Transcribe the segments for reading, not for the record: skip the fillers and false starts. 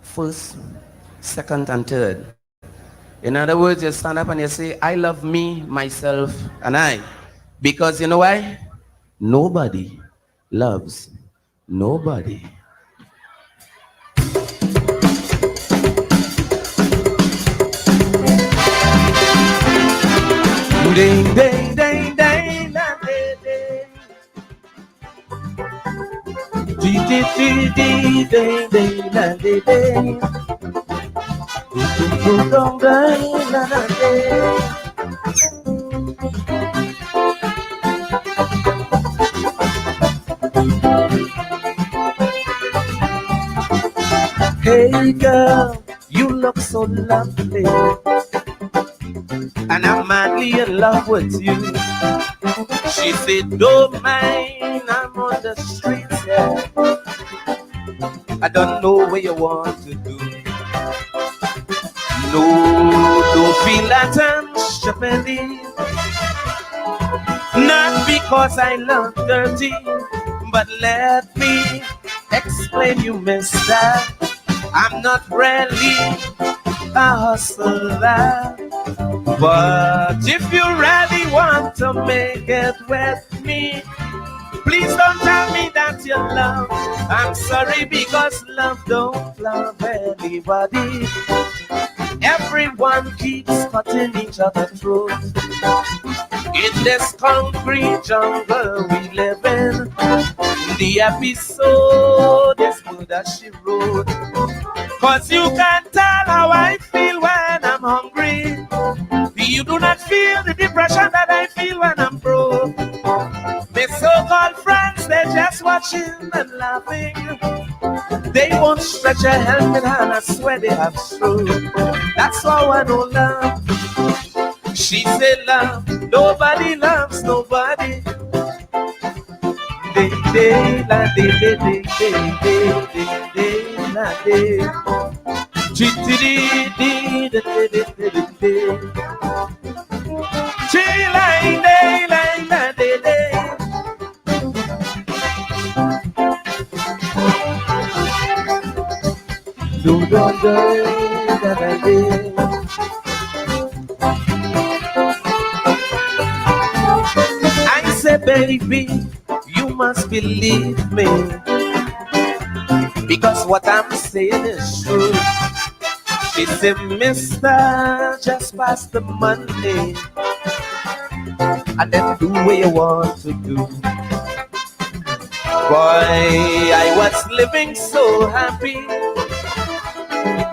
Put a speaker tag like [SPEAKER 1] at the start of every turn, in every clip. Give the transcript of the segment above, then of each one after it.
[SPEAKER 1] first, second, and third. In other words, you stand up and you say, I love me, myself, and I. Because you know why? Nobody loves nobody. Ding, ding, ding, ding, da, ding, ding. Dee, dee, dee, dee, ding, ding, da, ding, ding. Doo, doo, doo, ding, da, da, ding. Hey girl, you look so lovely, and I'm madly in love with you. She said, don't mind, I'm on the streets, yeah. I don't know what you want to do. No, don't feel that I'm shabby. Not because I love dirty, but let me explain you, mister. I'm not really a hustler. But if you really want to make it with me, please don't tell me that you love. I'm sorry, because love don't love anybody. Everyone keeps cutting each other's throat. In this concrete jungle we live in, the episode is good as she wrote. Cause you can tell how I feel when I'm hungry. You do not feel the depression that I feel when I'm broke. My so-called friends, they're just watching and laughing. They won't stretch a helping hand, I swear they have stroke. That's how I know love. She said love, nobody loves nobody. Day, day, la, day, day, day, day, day, day, day, la, day. Chee, chee, dee, dee, dee, dee, dee, dee, dee. Chee, la, day, la, day, day. Do, do, do, da, da, day. I say, baby, you must believe me, because what I'm saying is true. She said, mister, just pass the money and then do what you want to do. Boy, I was living so happy.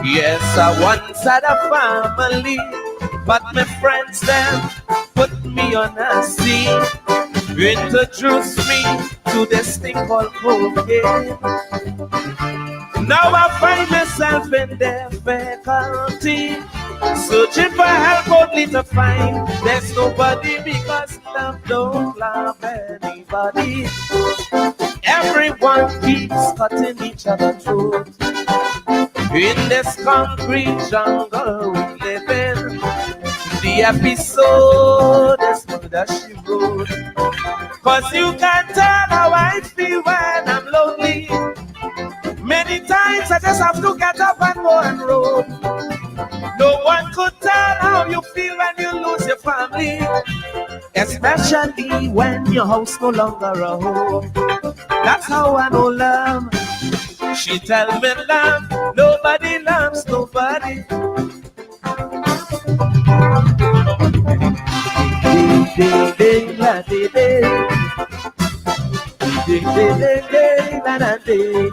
[SPEAKER 1] Yes, I once had a family, but my friends then put me on a scene, introduced me to this thing called cocaine. Now I find myself in difficulty, searching for help only to find there's nobody, because love don't love anybody. Everyone keeps cutting each other's throat. In this concrete jungle we live in, the episode is good as she wrote. Cause you can tell how I feel when I'm lonely. Many times I just have to get up and go and roll. No one could tell how you feel when you lose your family, especially when your house no longer a home. That's how I know love. She tell me love, nobody loves nobody. Day, day, la, day, day. Day, day, day, day, la, la, day.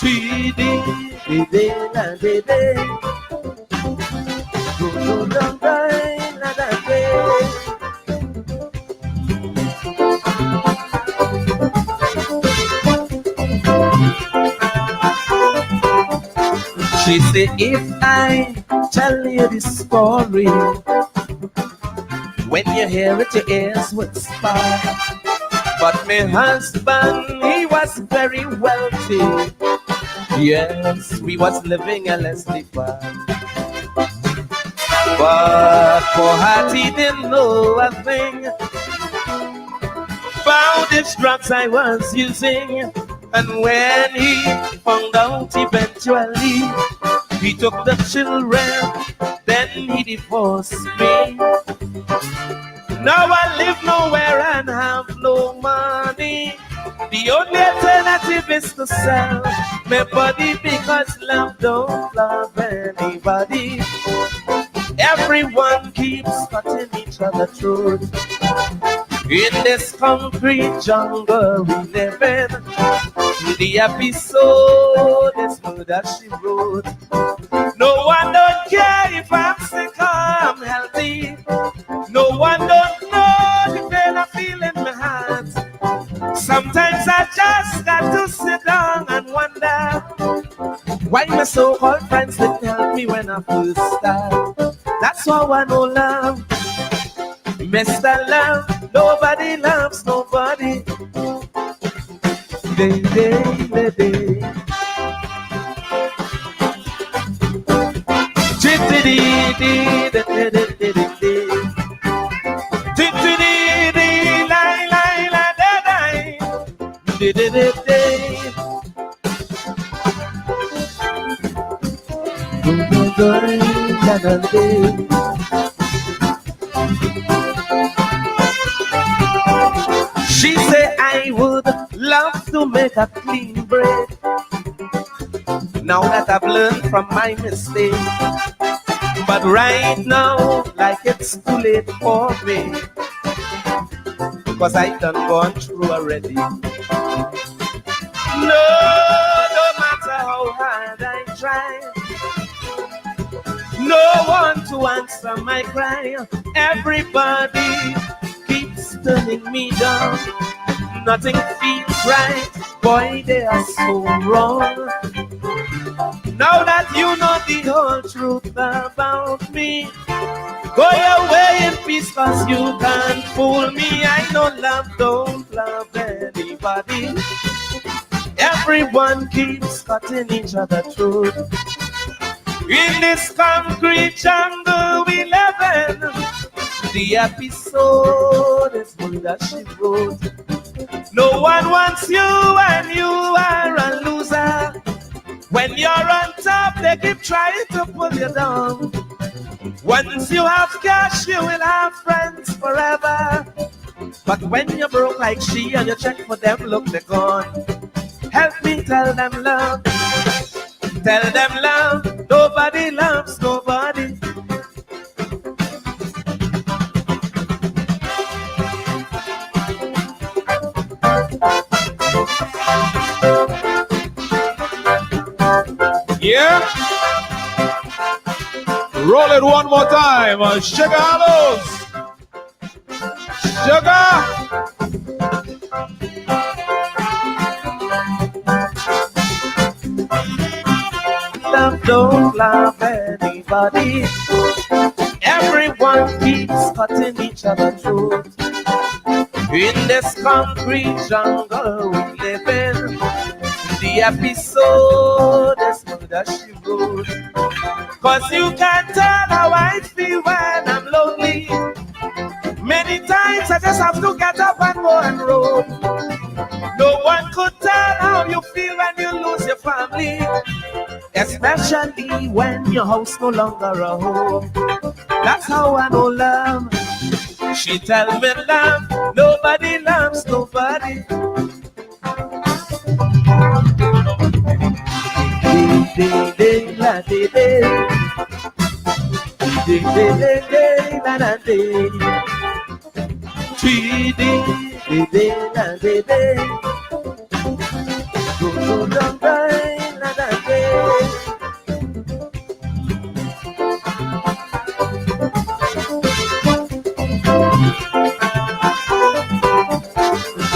[SPEAKER 1] Day, day, day, la, day, day. Do, do, do, day, la, la, day. She said, if I tell you this story, when you hear it, your ears would spark. But my husband, he was very wealthy. Yes, we was living a less far. But poor heart, he didn't know a thing about these drugs I was using. And when he found out eventually, he took the children, then he divorced me. Now I live nowhere and have no money. The only alternative is to sell my body because love don't love anybody. Everyone keeps cutting each other throat. In this concrete jungle we live in, the episode is murder she wrote. No one don't care if I'm sick or I'm healthy. No one don't know the pain I feel in my heart. Sometimes I just got to sit down and wonder why my so-called friends didn't help me when I first started. That's why I know love, Mr. Love. Nobody loves nobody. Day, day, day, day. She said I would love to make a clean break. Now that I've learned from my mistake, but right now, like it's too late for me, because I done gone through already. No matter how hard I try, no one to answer my cry. Everybody keeps turning me down. Nothing feels right. Boy, they are so wrong. Now that you know the whole truth about me, go your way in peace, cause you can't fool me. I know love don't love anybody. Everyone keeps cutting each other throat. In this concrete jungle we live in, the episode is one that she wrote. No one wants you and you are a loser. When you're on top, they keep trying to pull you down. Once you have cash, you will have friends forever. But when you're broke like she and you check for them, look, they're gone. Help me tell them love. Tell them love. Nobody loves nobody.
[SPEAKER 2] Yeah. Roll it one more time. Sugar Hollows. Sugar.
[SPEAKER 1] Love don't love anybody. Everyone keeps cutting each other throat. In this concrete jungle we live in, the episode is murder she wrote. Cause you can't tell how I feel when I'm lonely. Many times I just have to get up and go and roll. No one could tell how you feel when you lose your family, especially when your house no longer a home. That's how I know love. She tell me love, nobody loves nobody.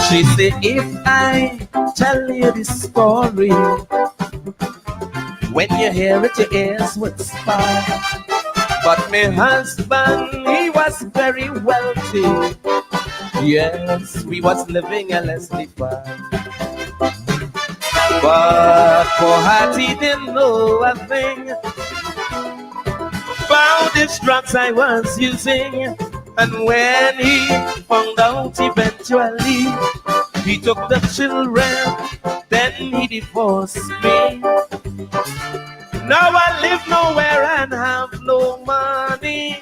[SPEAKER 1] She said, if I tell you this story, when you hear it, your ears would spark. But my husband, he was very wealthy. Yes, we was living a less far. But for heart, he didn't know a thing about these drugs I was using. And when he found out eventually, he took the children, then he divorced me. Now I live nowhere and have no money.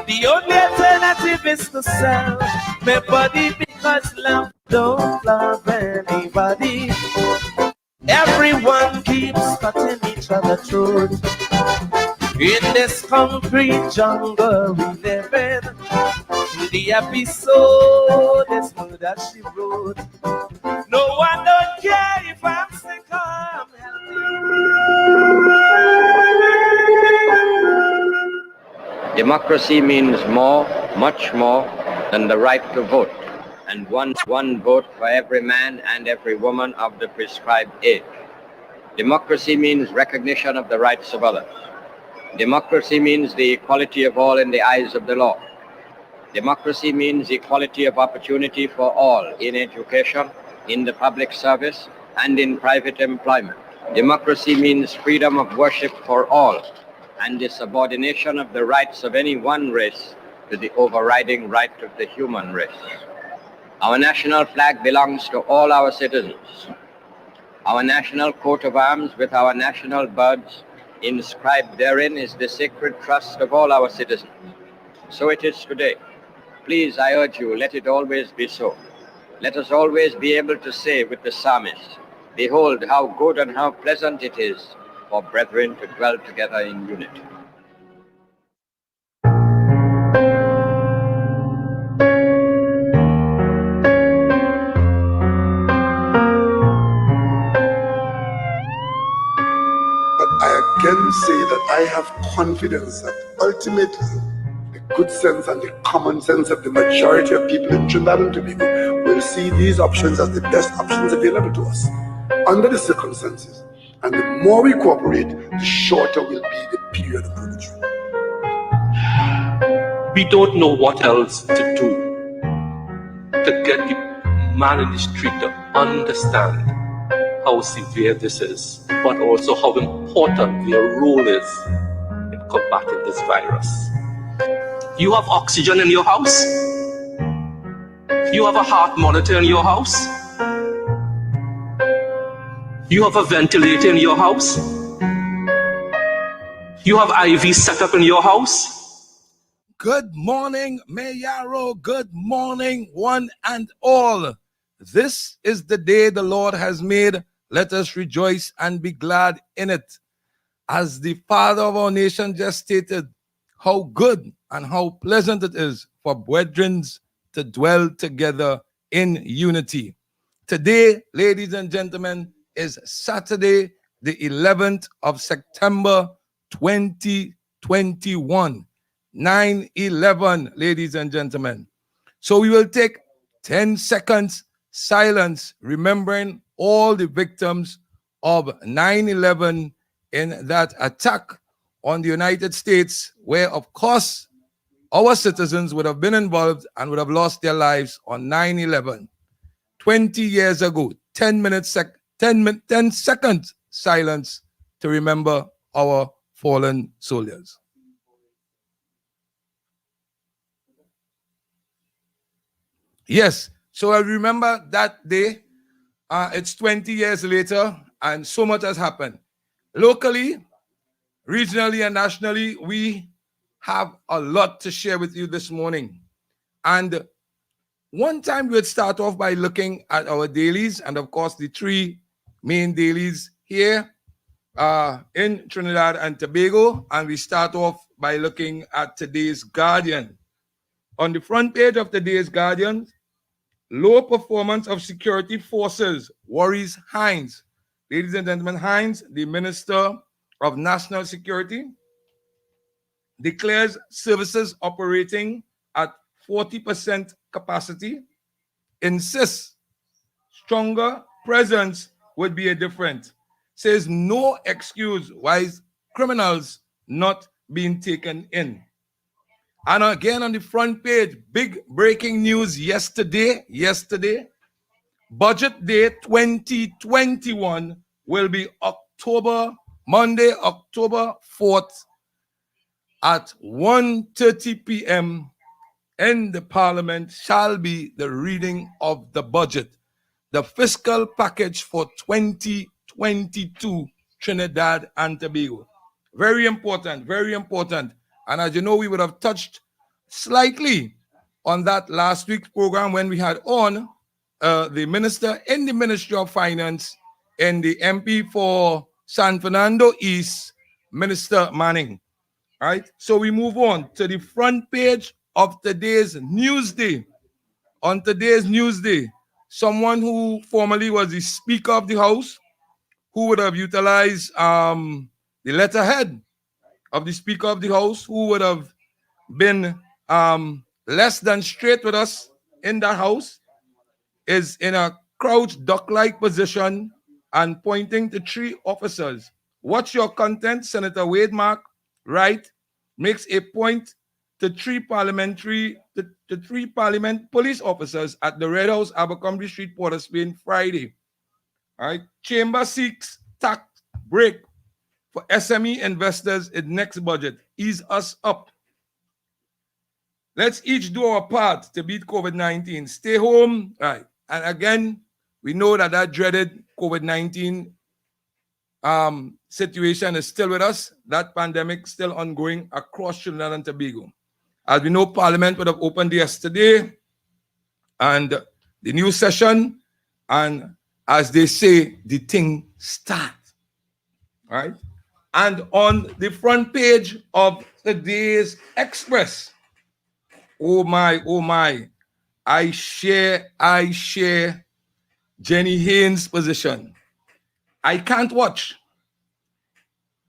[SPEAKER 1] The only alternative is to sell my body because love don't love anybody. Everyone keeps cutting each other throat. In this concrete jungle we live in, the episode is murder she wrote. No one don't care if I'm sick or I'm healthy.
[SPEAKER 3] Democracy means more, much more, than the right to vote, and one vote for every man and every woman of the prescribed age. Democracy means recognition of the rights of others. Democracy means the equality of all in the eyes of the law. Democracy means equality of opportunity for all in education, in the public service, and in private employment. Democracy means freedom of worship for all, and the subordination of the rights of any one race to the overriding right of the human race. Our national flag belongs to all our citizens. Our national coat of arms with our national birds inscribed therein is the sacred trust of all our citizens. So it is today. Please, I urge you, let it always be so. Let us always be able to say with the psalmist, behold how good and how pleasant it is for brethren to dwell together in unity.
[SPEAKER 4] I again say that I have confidence that ultimately the good sense and the common sense of the majority of people in Trinidad and Tobago will see these options as the best options available to us under the circumstances. And the more we cooperate, the shorter will be the period of purgatory.
[SPEAKER 5] We don't know what else to do to get the man in the street to understand how severe this is, but also how important their role is in combating this virus. You have oxygen in your house? You have a heart monitor in your house? You have a ventilator in your house? You have IV set up in your house?
[SPEAKER 2] Good morning, Mayaro. Good morning, one and all. This is the day the Lord has made. Let us rejoice and be glad in it. As the father of our nation just stated, how good and how pleasant it is for brethren to dwell together in unity. Today, ladies and gentlemen, is Saturday, the 11th of September, 2021. 9/11, ladies and gentlemen. So we will take 10 seconds silence, remembering all the victims of 9/11 in that attack on the United States, where, of course, our citizens would have been involved and would have lost their lives on 9/11. 20 years ago, 10 seconds silence to remember our fallen soldiers. Yes, so I remember that day. It's 20 years later, and so much has happened. Locally, regionally, and nationally, we have a lot to share with you this morning. And one time we would start off by looking at our dailies, and of course, the three main dailies here in Trinidad and Tobago. And we start off by looking at today's Guardian. On the front page of today's Guardian, low performance of security forces worries Hines. Ladies and gentlemen, Hines, the Minister of National Security, declares services operating at 40% capacity, insists stronger presence would be a different, says no excuse why criminals not being taken in. And again on the front page, big breaking news yesterday, Budget Day 2021 will be Monday, October 4th at 1:30 p.m. in the Parliament shall be the reading of the budget. the fiscal package for 2022 Trinidad and Tobago. Very important, very important. And as you know, we would have touched slightly on that last week's program when we had on the minister in the Ministry of Finance and the MP for San Fernando East, Minister Manning. All right, so we move on to the front page of today's Newsday. On today's Newsday, someone who formerly was the Speaker of the House, who would have utilized the letterhead of the Speaker of the House, who would have been less than straight with us in that house, is in a crouched duck-like position and pointing to three officers. Watch your content, Senator Wade Mark, right, makes a point to three parliament police officers at the Red House, Abercrombie Street, Port of Spain, Friday. All right, Chamber seeks tax break for SME investors in next budget. Ease us up. Let's each do our part to beat COVID-19. Stay home, right? And again, we know that that dreaded COVID-19 situation is still with us. That pandemic still ongoing across Trinidad and Tobago. As we know, Parliament would have opened yesterday and the new session, and as they say, the thing start. All right? And on the front page of today's Express, oh my, I share Jenny Haynes' position. I can't watch.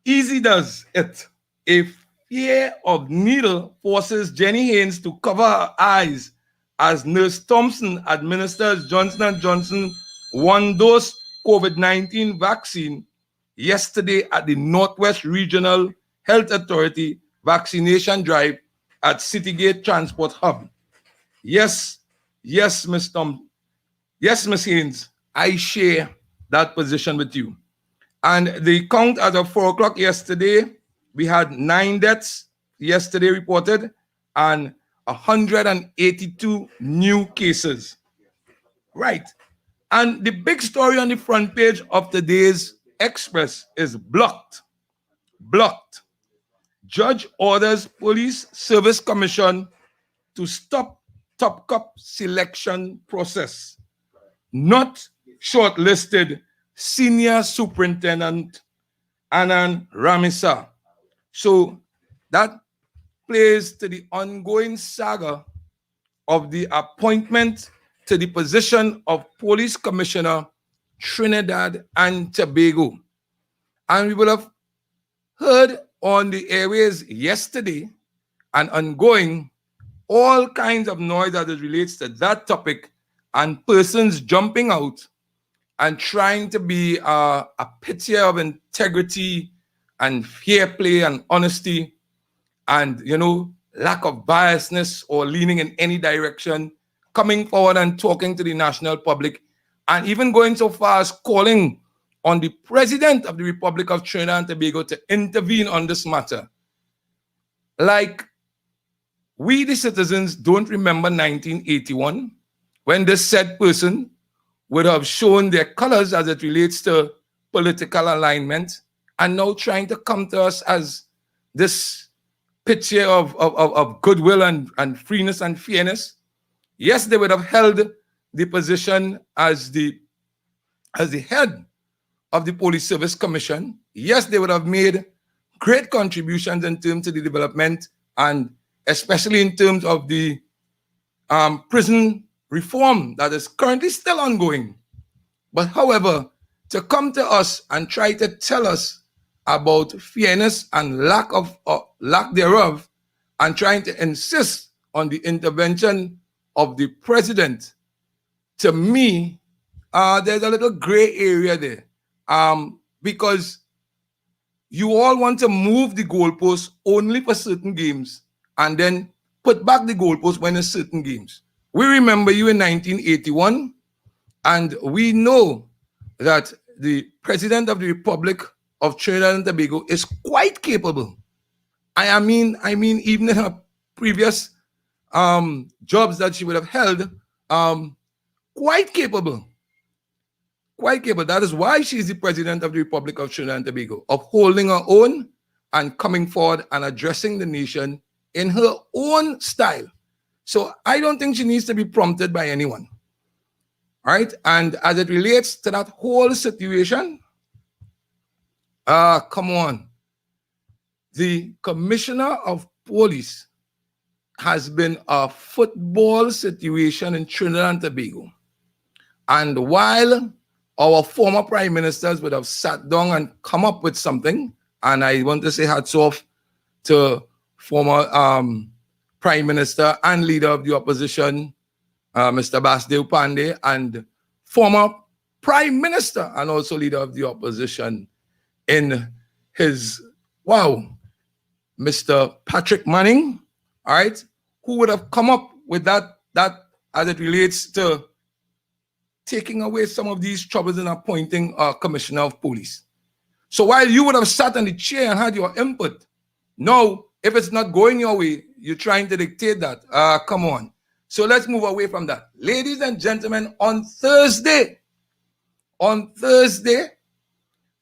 [SPEAKER 2] Easy does it. A fear of needle forces Jenny Haynes to cover her eyes as Nurse Thompson administers Johnson & Johnson one-dose COVID-19 vaccine yesterday at the Northwest Regional Health Authority vaccination drive at Citygate Transport Hub. Yes, Miss Thompson. Yes, Miss Haynes, I share that position with you. And the count as of 4 o'clock yesterday, we had 9 deaths yesterday reported and 182 new cases. Right. And the big story on the front page of today's Express is blocked. Blocked. Judge orders Police Service Commission to stop Top Cup selection process. Not shortlisted Senior Superintendent Anand Ramisa. So that plays to the ongoing saga of the appointment to the position of Police Commissioner Trinidad and Tobago. And we will have heard on the airways yesterday and ongoing all kinds of noise as it relates to that topic and persons jumping out and trying to be a picture of integrity and fair play and honesty and, you know, lack of biasness or leaning in any direction, coming forward and talking to the national public, and even going so far as calling on the President of the Republic of Trinidad and Tobago to intervene on this matter. Like, we the citizens don't remember 1981 when this said person would have shown their colors as it relates to political alignment, and now trying to come to us as this picture of goodwill and freeness and fairness. Yes, they would have held the position as the head of the Police Service Commission. Yes, they would have made great contributions in terms of the development and especially in terms of the prison reform that is currently still ongoing. But however, to come to us and try to tell us about fairness and lack thereof, and trying to insist on the intervention of the president, to me, there's a little gray area there. Because you all want to move the goalposts only for certain games and then put back the goalposts when it's certain games. We remember you in 1981, and we know that the President of the Republic of Trinidad and Tobago is quite capable. I mean, even in her previous jobs that she would have held, quite capable. quite capable. That is why she's the president of the Republic of Trinidad and Tobago, of holding her own and coming forward and addressing the nation in her own style. So I don't think she needs to be prompted by anyone. All right. And as it relates to that whole situation, come on. The commissioner of police has been a football situation in Trinidad and Tobago. And while our former prime ministers would have sat down and come up with something, and I want to say hats off to former prime minister and leader of the opposition, Mr. Basdev Pandey, and former prime minister and also leader of the opposition in his, Mr. Patrick Manning, all right, who would have come up with that as it relates to taking away some of these troubles in appointing a commissioner of police. So while you would have sat on the chair and had your input, now, if it's not going your way, you're trying to dictate that. Come on. So let's move away from that. Ladies and gentlemen, on Thursday,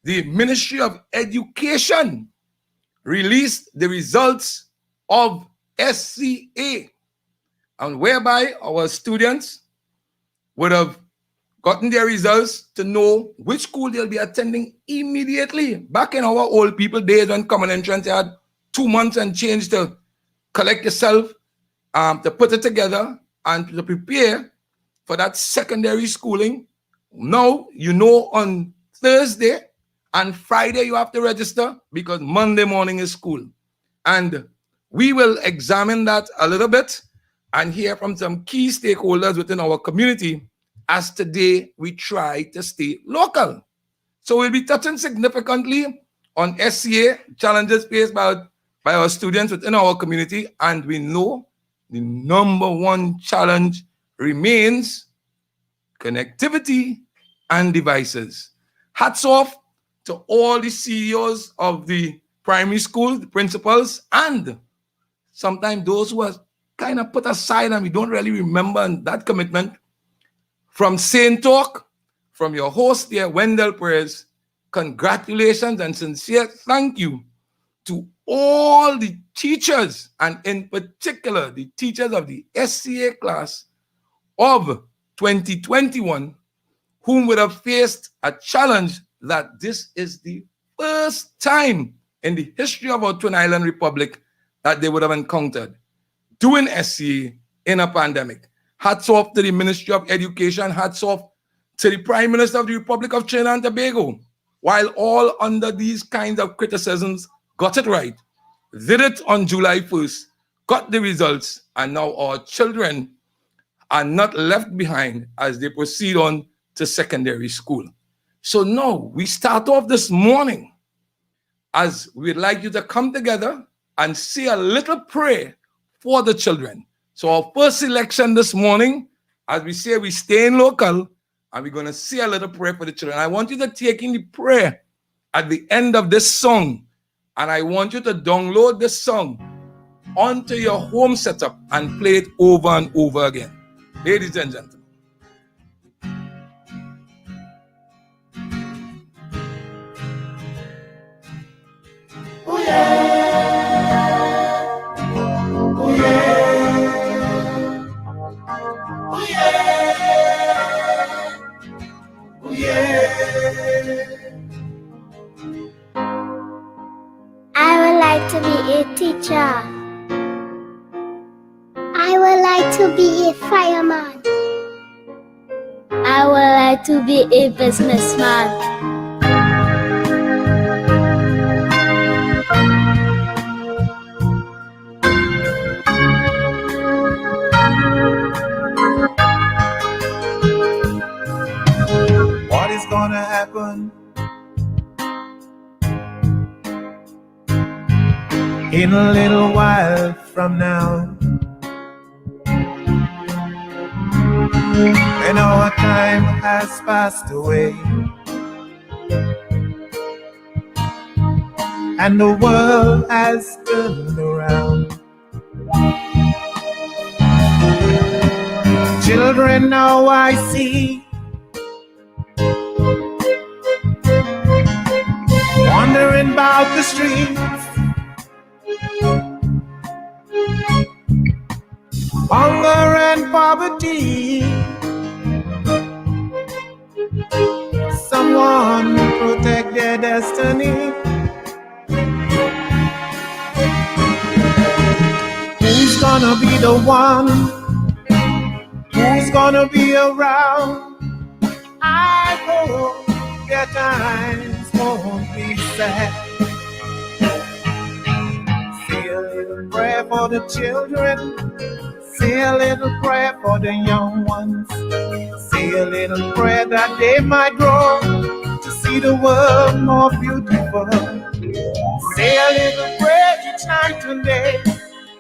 [SPEAKER 2] the Ministry of Education released the results of SCA, and whereby our students would have gotten their results to know which school they'll be attending immediately. Back in our old people days when common entrance had 2 months and change to collect yourself, to put it together and to prepare for that secondary schooling. Now, you know, on Thursday and Friday you have to register because Monday morning is school. And we will examine that a little bit and hear from some key stakeholders within our community as today we try to stay local. So we'll be touching significantly on SCA, challenges faced by our students within our community. And we know the number one challenge remains connectivity and devices. Hats off to all the CEOs of the primary school, the principals, and sometimes those who are kind of put aside and we don't really remember that commitment. From Seine Talk, from your host here, Wendell Perez, congratulations and sincere thank you to all the teachers, and in particular, the teachers of the SCA class of 2021, whom would have faced a challenge that this is the first time in the history of our Twin Island Republic that they would have encountered doing SCA in a pandemic. Hats off to the Ministry of Education, hats off to the Prime Minister of the Republic of Trinidad and Tobago, while all under these kinds of criticisms got it right, did it on July 1st, got the results, and now our children are not left behind as they proceed on to secondary school. So now we start off this morning as we'd like you to come together and say a little prayer for the children. So our first selection this morning, as we say, we stay in local, and we're going to say a little prayer for the children. I want you to take in the prayer at the end of this song, and I want you to download this song onto your home setup and play it over and over again. Ladies and gentlemen.
[SPEAKER 1] Oh yeah. Oh yeah. Oh yeah. Oh yeah.
[SPEAKER 6] I would like to be a teacher. I would like to be a fireman. I would like to be a businessman.
[SPEAKER 1] What is gonna happen in a little while from now, when our time has passed away and the world has turned around? Children, now I see out the streets. Hunger and poverty. Someone protect their destiny. Who's gonna be the one? Who's gonna be around? I hope their times won't be sad. Say a little prayer for the children. Say a little prayer for the young ones. Say a little prayer that they might grow to see the world more beautiful. Say a little prayer each night and day.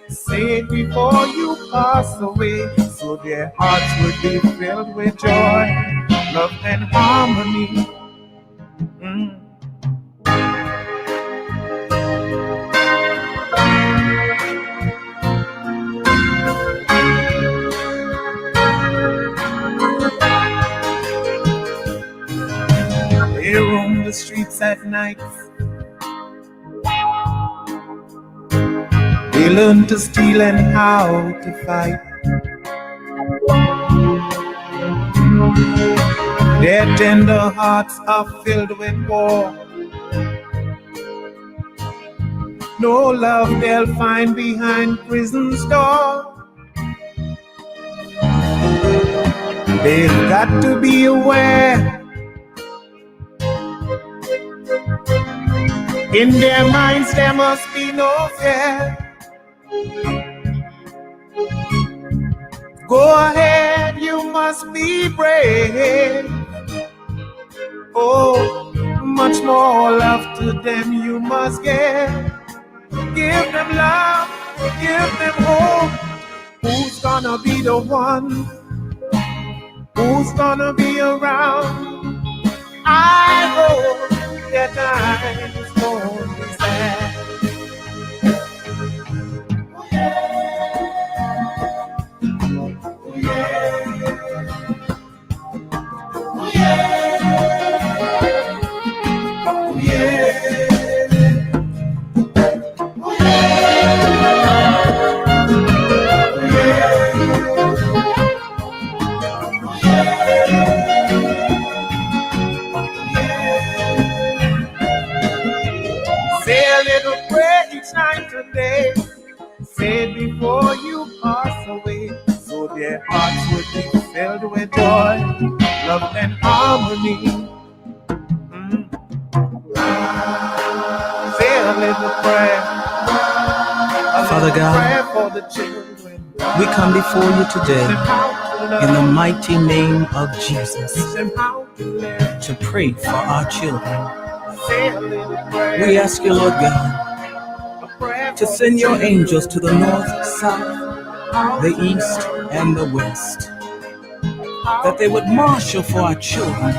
[SPEAKER 1] Say it before you pass away, so their hearts would be filled with joy, love and harmony. They roam the streets at night. They learn to steal and how to fight. Their tender hearts are filled with war. No love they'll find behind prison's door. They've got to be aware. In their minds there must be no fear. Go ahead, you must be brave. Oh, much more love to them you must give. Give them love, give them hope. Who's gonna be the one? Who's gonna be around? I hope that times won't be sad. Day. Say it before you pass away, so their hearts would be filled with joy, love and harmony. Say a little prayer,
[SPEAKER 7] Father God,
[SPEAKER 1] prayer for the children.
[SPEAKER 7] we come before you today in the mighty name of Jesus to pray for our children.
[SPEAKER 1] Say a little prayer.
[SPEAKER 7] We ask you, Lord God, to send your angels to the north, south, the east, and the west, that they would marshal for our children,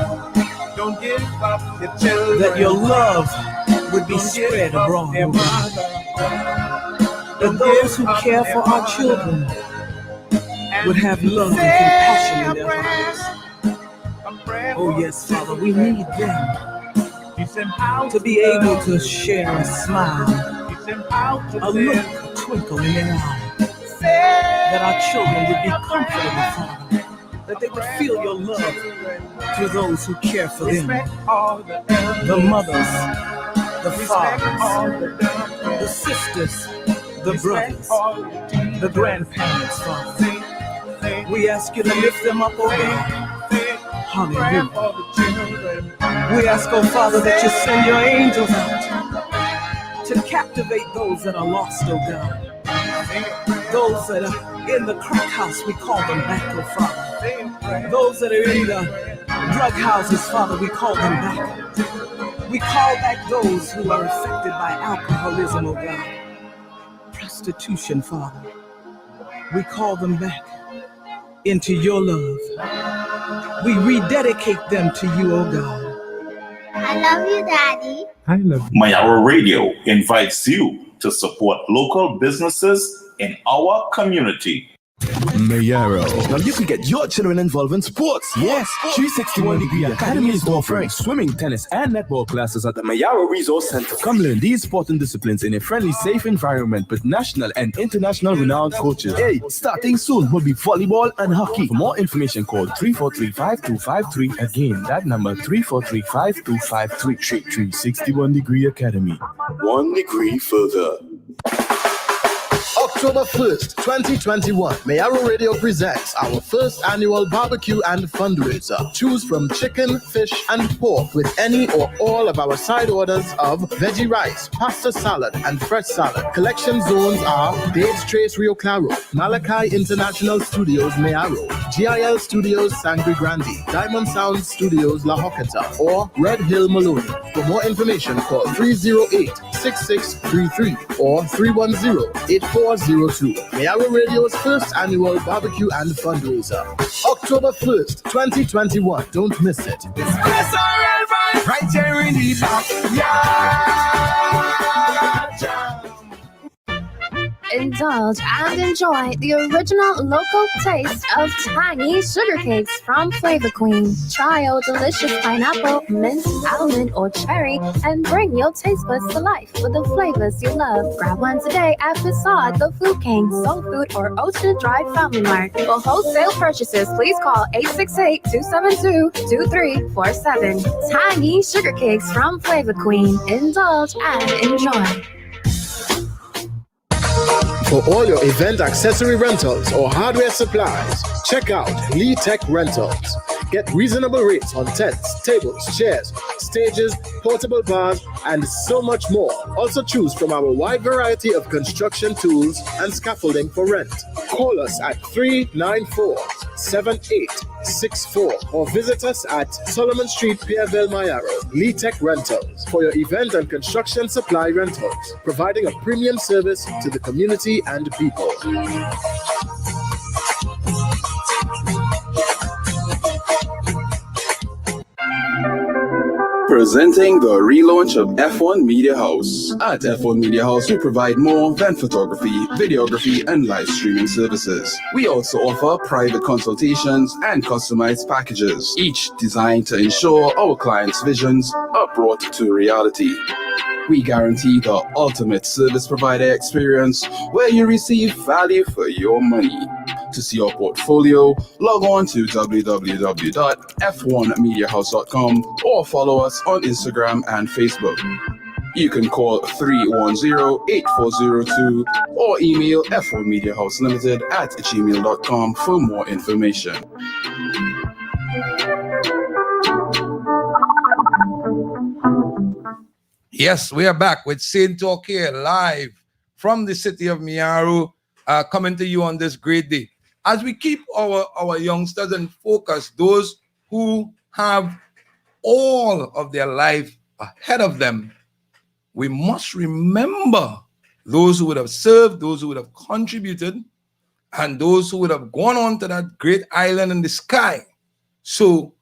[SPEAKER 1] Don't give up your children.
[SPEAKER 7] that your love would be spread abroad, that those who care for our children would have love and compassion in their hearts. Oh yes, Father, we need them to be able to share a smile, a look, a twinkle in their eye, that our children would be comfortable, Father, that they would feel your love through those who care for them, the mothers, the fathers, the sisters, the brothers, the grandparents, Father. We ask you to lift them up, oh God. Hallelujah. We ask, oh Father, that you send your angels out to captivate those that are lost, oh God. Those that are in the crack house, we call them back, oh Father. Those that are in the drug houses, Father, we call them back. We call back those who are affected by alcoholism, oh God. Prostitution, Father. We call them back into your love. We rededicate them to you, oh God.
[SPEAKER 6] I love you, Daddy.
[SPEAKER 1] I love you.
[SPEAKER 8] Mayaro Radio invites you to support local businesses in our community.
[SPEAKER 7] Mayaro. Now you can get your children involved in sports. Yes, 361 Degree Academy is offering swimming, tennis, and netball classes at the Mayaro Resource Center. Come learn these sporting disciplines in a friendly, safe environment with national and international renowned coaches. Hey, starting soon will be volleyball and hockey. For more information, call 343-5253. Again, that number 343-5253. 361 Degree Academy. 1 degree further.
[SPEAKER 8] October 1st, 2021, Mayaro Radio presents our first annual barbecue and fundraiser. Choose from chicken, fish, and pork with any or all of our side orders of veggie rice, pasta salad, and fresh salad. Collection zones are Dave's Trace Rio Claro, Malachi International Studios Mayaro, GIL Studios Sangre Grande, Diamond Sound Studios La Joqueta, or Red Hill Maloney. For more information, call 308-6633 or 310-8402. Mayaro Radio's first annual barbecue and fundraiser. October 1st, 2021. Don't miss it. It's right here in the backyard.
[SPEAKER 9] Indulge and enjoy the original local taste of tiny sugar cakes from Flavor Queen. Try our delicious pineapple, mint, almond, or cherry, and bring your taste buds to life with the flavors you love. Grab one today at Facade, The Food King, Soul Food, or Ocean Drive Family Mart. For wholesale purchases, please call 868-272-2347. Tiny sugar cakes from Flavor Queen. Indulge and enjoy.
[SPEAKER 8] For all your event accessory rentals or hardware supplies, check out Lee Tech Rentals. Get reasonable rates on tents, tables, chairs, stages, portable bars, and so much more. Also choose from our wide variety of construction tools and scaffolding for rent. Call us at 394-7864 or visit us at Solomon Street, Pierreville, Mayaro. Lee Tech Rentals for your event and construction supply rentals, providing a premium service to the community and people.
[SPEAKER 10] Presenting the relaunch of F1 Media House. At F1 Media House, we provide more than photography, videography, and live streaming services. We also offer private consultations and customized packages, each designed to ensure our clients' visions are brought to reality. We guarantee the ultimate service provider experience where you receive value for your money. To see our portfolio, log on to www.f1mediahouse.com or follow us on Instagram and Facebook. You can call 310-8402 or email f1mediahouselimited@gmail.com for more information.
[SPEAKER 2] Yes, we are back with Seine Talk here live from the city of Mayaro, coming to you on this great day. As we keep our youngsters in focus, those who have all of their life ahead of them, we must remember those who would have served, those who would have contributed, and those who would have gone on to that great island in the sky. So,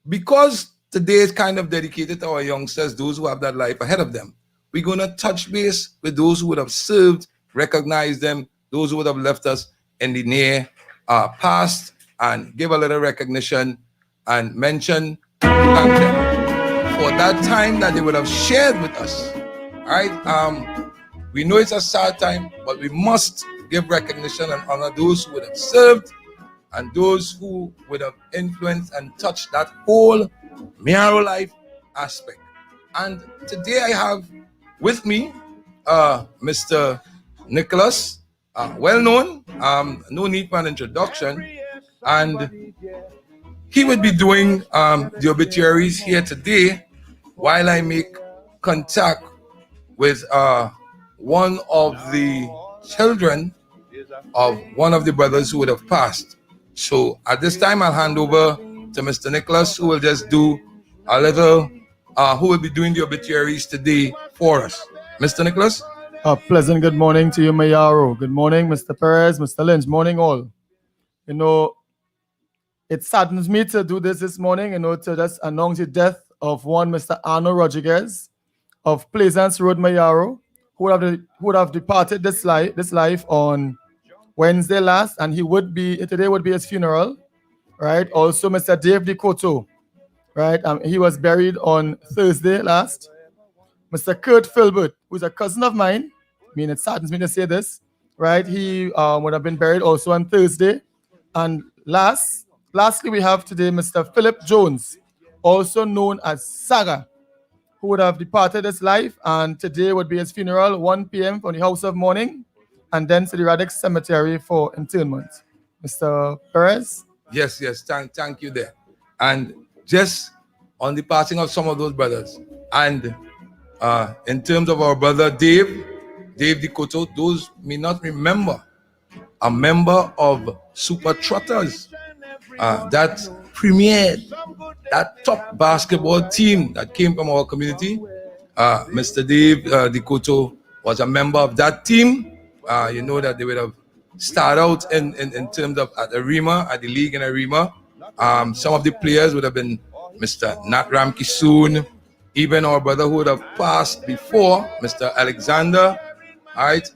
[SPEAKER 2] because today is kind of dedicated to our youngsters, those who have that life ahead of them, we're going to touch base with those who would have served, recognize them, those who would have left us in the near past, and give a little recognition and mention, thank them for that time that they would have shared with us. All right. We know it's a sad time, but we must give recognition and honor those who would have served and those who would have influenced and touched that whole Mayaro life aspect. And today I have with me Mr. Nicholas, well known, no need for an introduction, and he would be doing the obituaries here today while I make contact with one of the children of one of the brothers who would have passed. So at this time, I'll hand over to Mr. Nicholas, who will just do a little, who will be doing the obituaries today for us. Mr. Nicholas?
[SPEAKER 11] A pleasant good morning to you, Mayaro. Good morning, Mr. Perez, Mr. Lynch. Morning, all. You know, it saddens me to do this morning, you know, to just announce the death of one Mr. Arnold Rodriguez of Pleasance Road, Mayaro, who would have departed this life on Wednesday last, and today would be his funeral, right? Also, Mr. Dave DeCoto, right? He was buried on Thursday last. Mr. Kurt Filbert, who's a cousin of mine, I mean, it saddens me to say this, right? He would have been buried also on Thursday. And lastly, we have today Mr. Philip Jones, also known as Saga, who would have departed this life, and today would be his funeral, 1 p.m. from the House of Mourning, and then to the Radix Cemetery for interment. Mr. Perez?
[SPEAKER 2] Yes, thank you there. And just on the passing of some of those brothers, and in terms of our brother Dave DeCoto, those may not remember, a member of Super Trotters that premiered that top basketball team that came from our community. Mr. Dave DeCoto was a member of that team. You know that they would have started out in terms of at Arima, at the league in Arima. Some of the players would have been Mr. Natram Kisoon, even our brother who would have passed before, Mr. Alexander, right?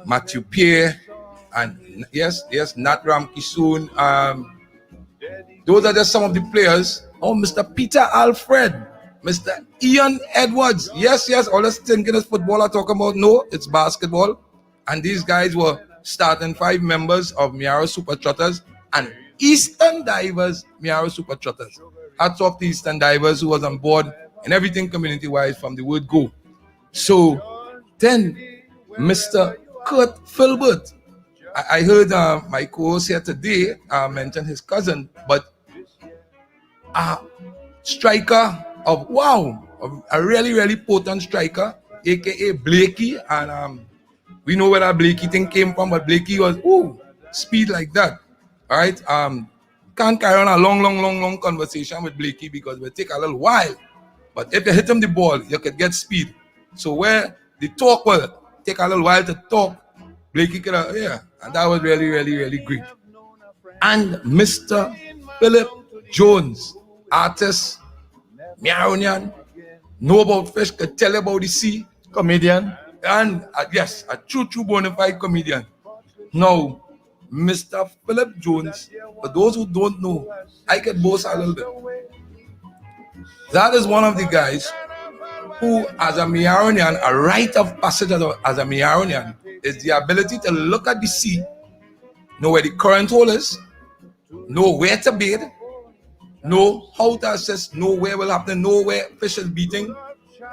[SPEAKER 2] Matthew Pierre, and yes, Natram Kisoon. Those are just some of the players. Oh, Mr. Peter Alfred, Mr. Ian Edwards. Yes, all this thinking is football I talk about. No, it's basketball. And these guys were starting 5 members of Miaro Super Trotters and Eastern Divers Miaro Super Trotters. Hats off the Eastern Divers who was on board and everything community-wise from the word go. So then Mr. Kurt Filbert. I heard my co-host here today mention his cousin, but striker of a really potent striker, aka Blakey, and we know where that Blakey thing came from, but Blakey was speed like that. All right, can't carry on a long conversation with Blakey because it will take a little while. But if you hit him the ball, you could get speed. So where the talk will take a little while to talk, Blakey could and that was really great. And Mr. Philip Jones, artist, Miaronian, know about fish, could tell about the sea,
[SPEAKER 11] comedian,
[SPEAKER 2] and yes, a true bona fide comedian. Now, Mr. Philip Jones, for those who don't know, I could boast a little bit. That is one of the guys who, as a Miaronian, a rite of passage as a Miaronian, is the ability to look at the sea, know where the current hole is, know where to bait, know how to assess, know where will happen, know where fish is beating,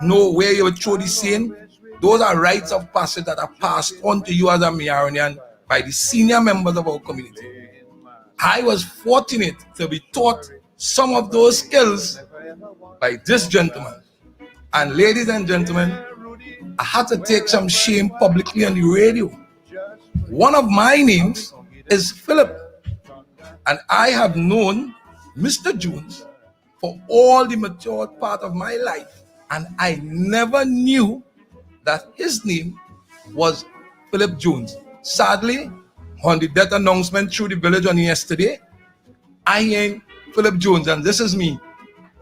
[SPEAKER 2] know where you will throw the seine. Those are rites of passage that are passed on to you as a Miaronian by the senior members of our community. I was fortunate to be taught some of those skills by this gentleman. And ladies and gentlemen, I had to take some shame publicly on the radio. One of my names is Philip, and I have known Mr. Jones for all the mature part of my life, and I never knew that his name was Philip Jones. Sadly, on the death announcement through the village on yesterday, I ain't Philip Jones, and this is me.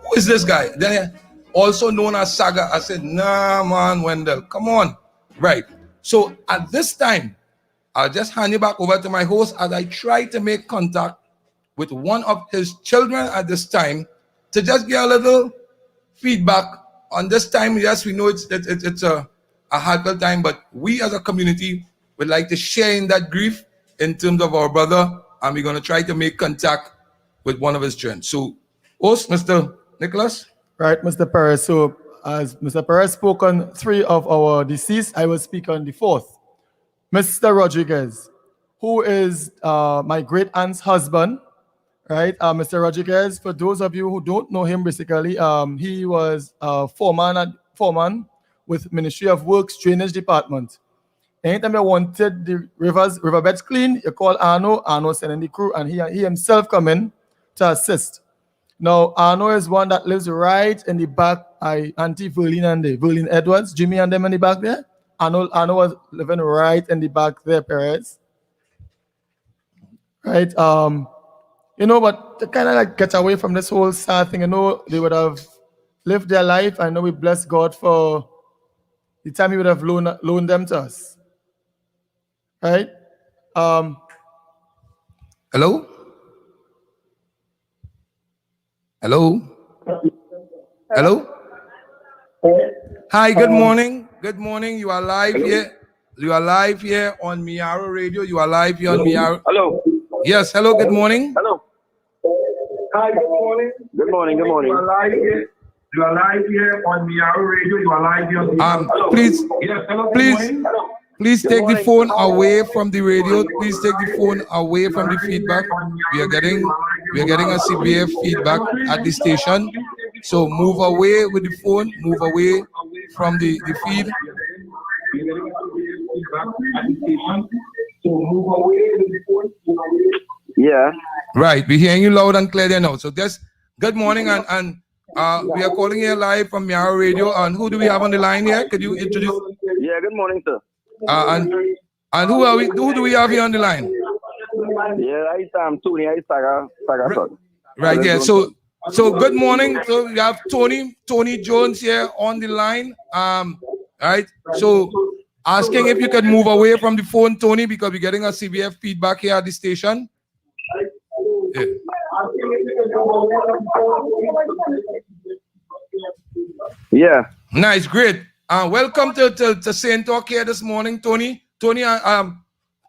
[SPEAKER 2] Who is this guy? Then also known as Saga. I said, nah, man, Wendell, come on. Right. So at this time, I'll just hand you back over to my host as I try to make contact with one of his children at this time to just get a little feedback on this time. Yes, we know it's a hard time, but we as a community would like to share in that grief in terms of our brother, and we're going to try to make contact with one of his children. So, host, Mr. Nicholas.
[SPEAKER 11] Right, Mr. Perez. So, as Mr. Perez spoke on 3 of our deceased, I will speak on the 4th. Mr. Rodriguez, who is my great aunt's husband, right? Mr. Rodriguez, for those of you who don't know him, basically, he was foreman with Ministry of Works Drainage Department. Anytime you wanted the riverbeds clean, you call Arno sending the crew, and he himself come in to assist. Now, Arno is one that lives right in the back. Auntie Verlene and Verlene Edwards, Jimmy and them in the back there. Arno was living right in the back there, Perez. Right? But to kind of like get away from this whole sad thing, they would have lived their life. I know we bless God for the time he would have loaned them to us. right?
[SPEAKER 2] Hello? Hello? Hello? Hi, good morning. Good morning. You are live here. You are live here on Miaro Radio. You are live here on Miaro.
[SPEAKER 12] Hello.
[SPEAKER 2] Yes, hello, good morning.
[SPEAKER 12] Hello. Hi, good morning. Good morning, good morning. You are live here on Miaro Radio. You are live here on
[SPEAKER 2] Please,
[SPEAKER 12] yes, hello,
[SPEAKER 2] please take the phone away from the radio. Please take the phone away from the feedback. We are getting a severe feedback at the station. So move away with the phone, move away from the feed.
[SPEAKER 12] Yeah.
[SPEAKER 2] Right, we're hearing you loud and clear there now. So just good morning, and we are calling here live from Miaro Radio. And who do we have on the line here? Could you introduce?
[SPEAKER 12] Yeah, good morning, sir.
[SPEAKER 2] And who are we? Who do we have here on the line?
[SPEAKER 12] Yeah, I'm Tony. I Saga.
[SPEAKER 2] Right, yeah. So good morning. So we have Tony Jones here on the line. Right. So asking if you could move away from the phone, Tony, because we're getting a severe feedback here at the station. Yeah.
[SPEAKER 12] Yeah.
[SPEAKER 2] Nice, great. Welcome to Saint Talk here this morning, Tony. Tony,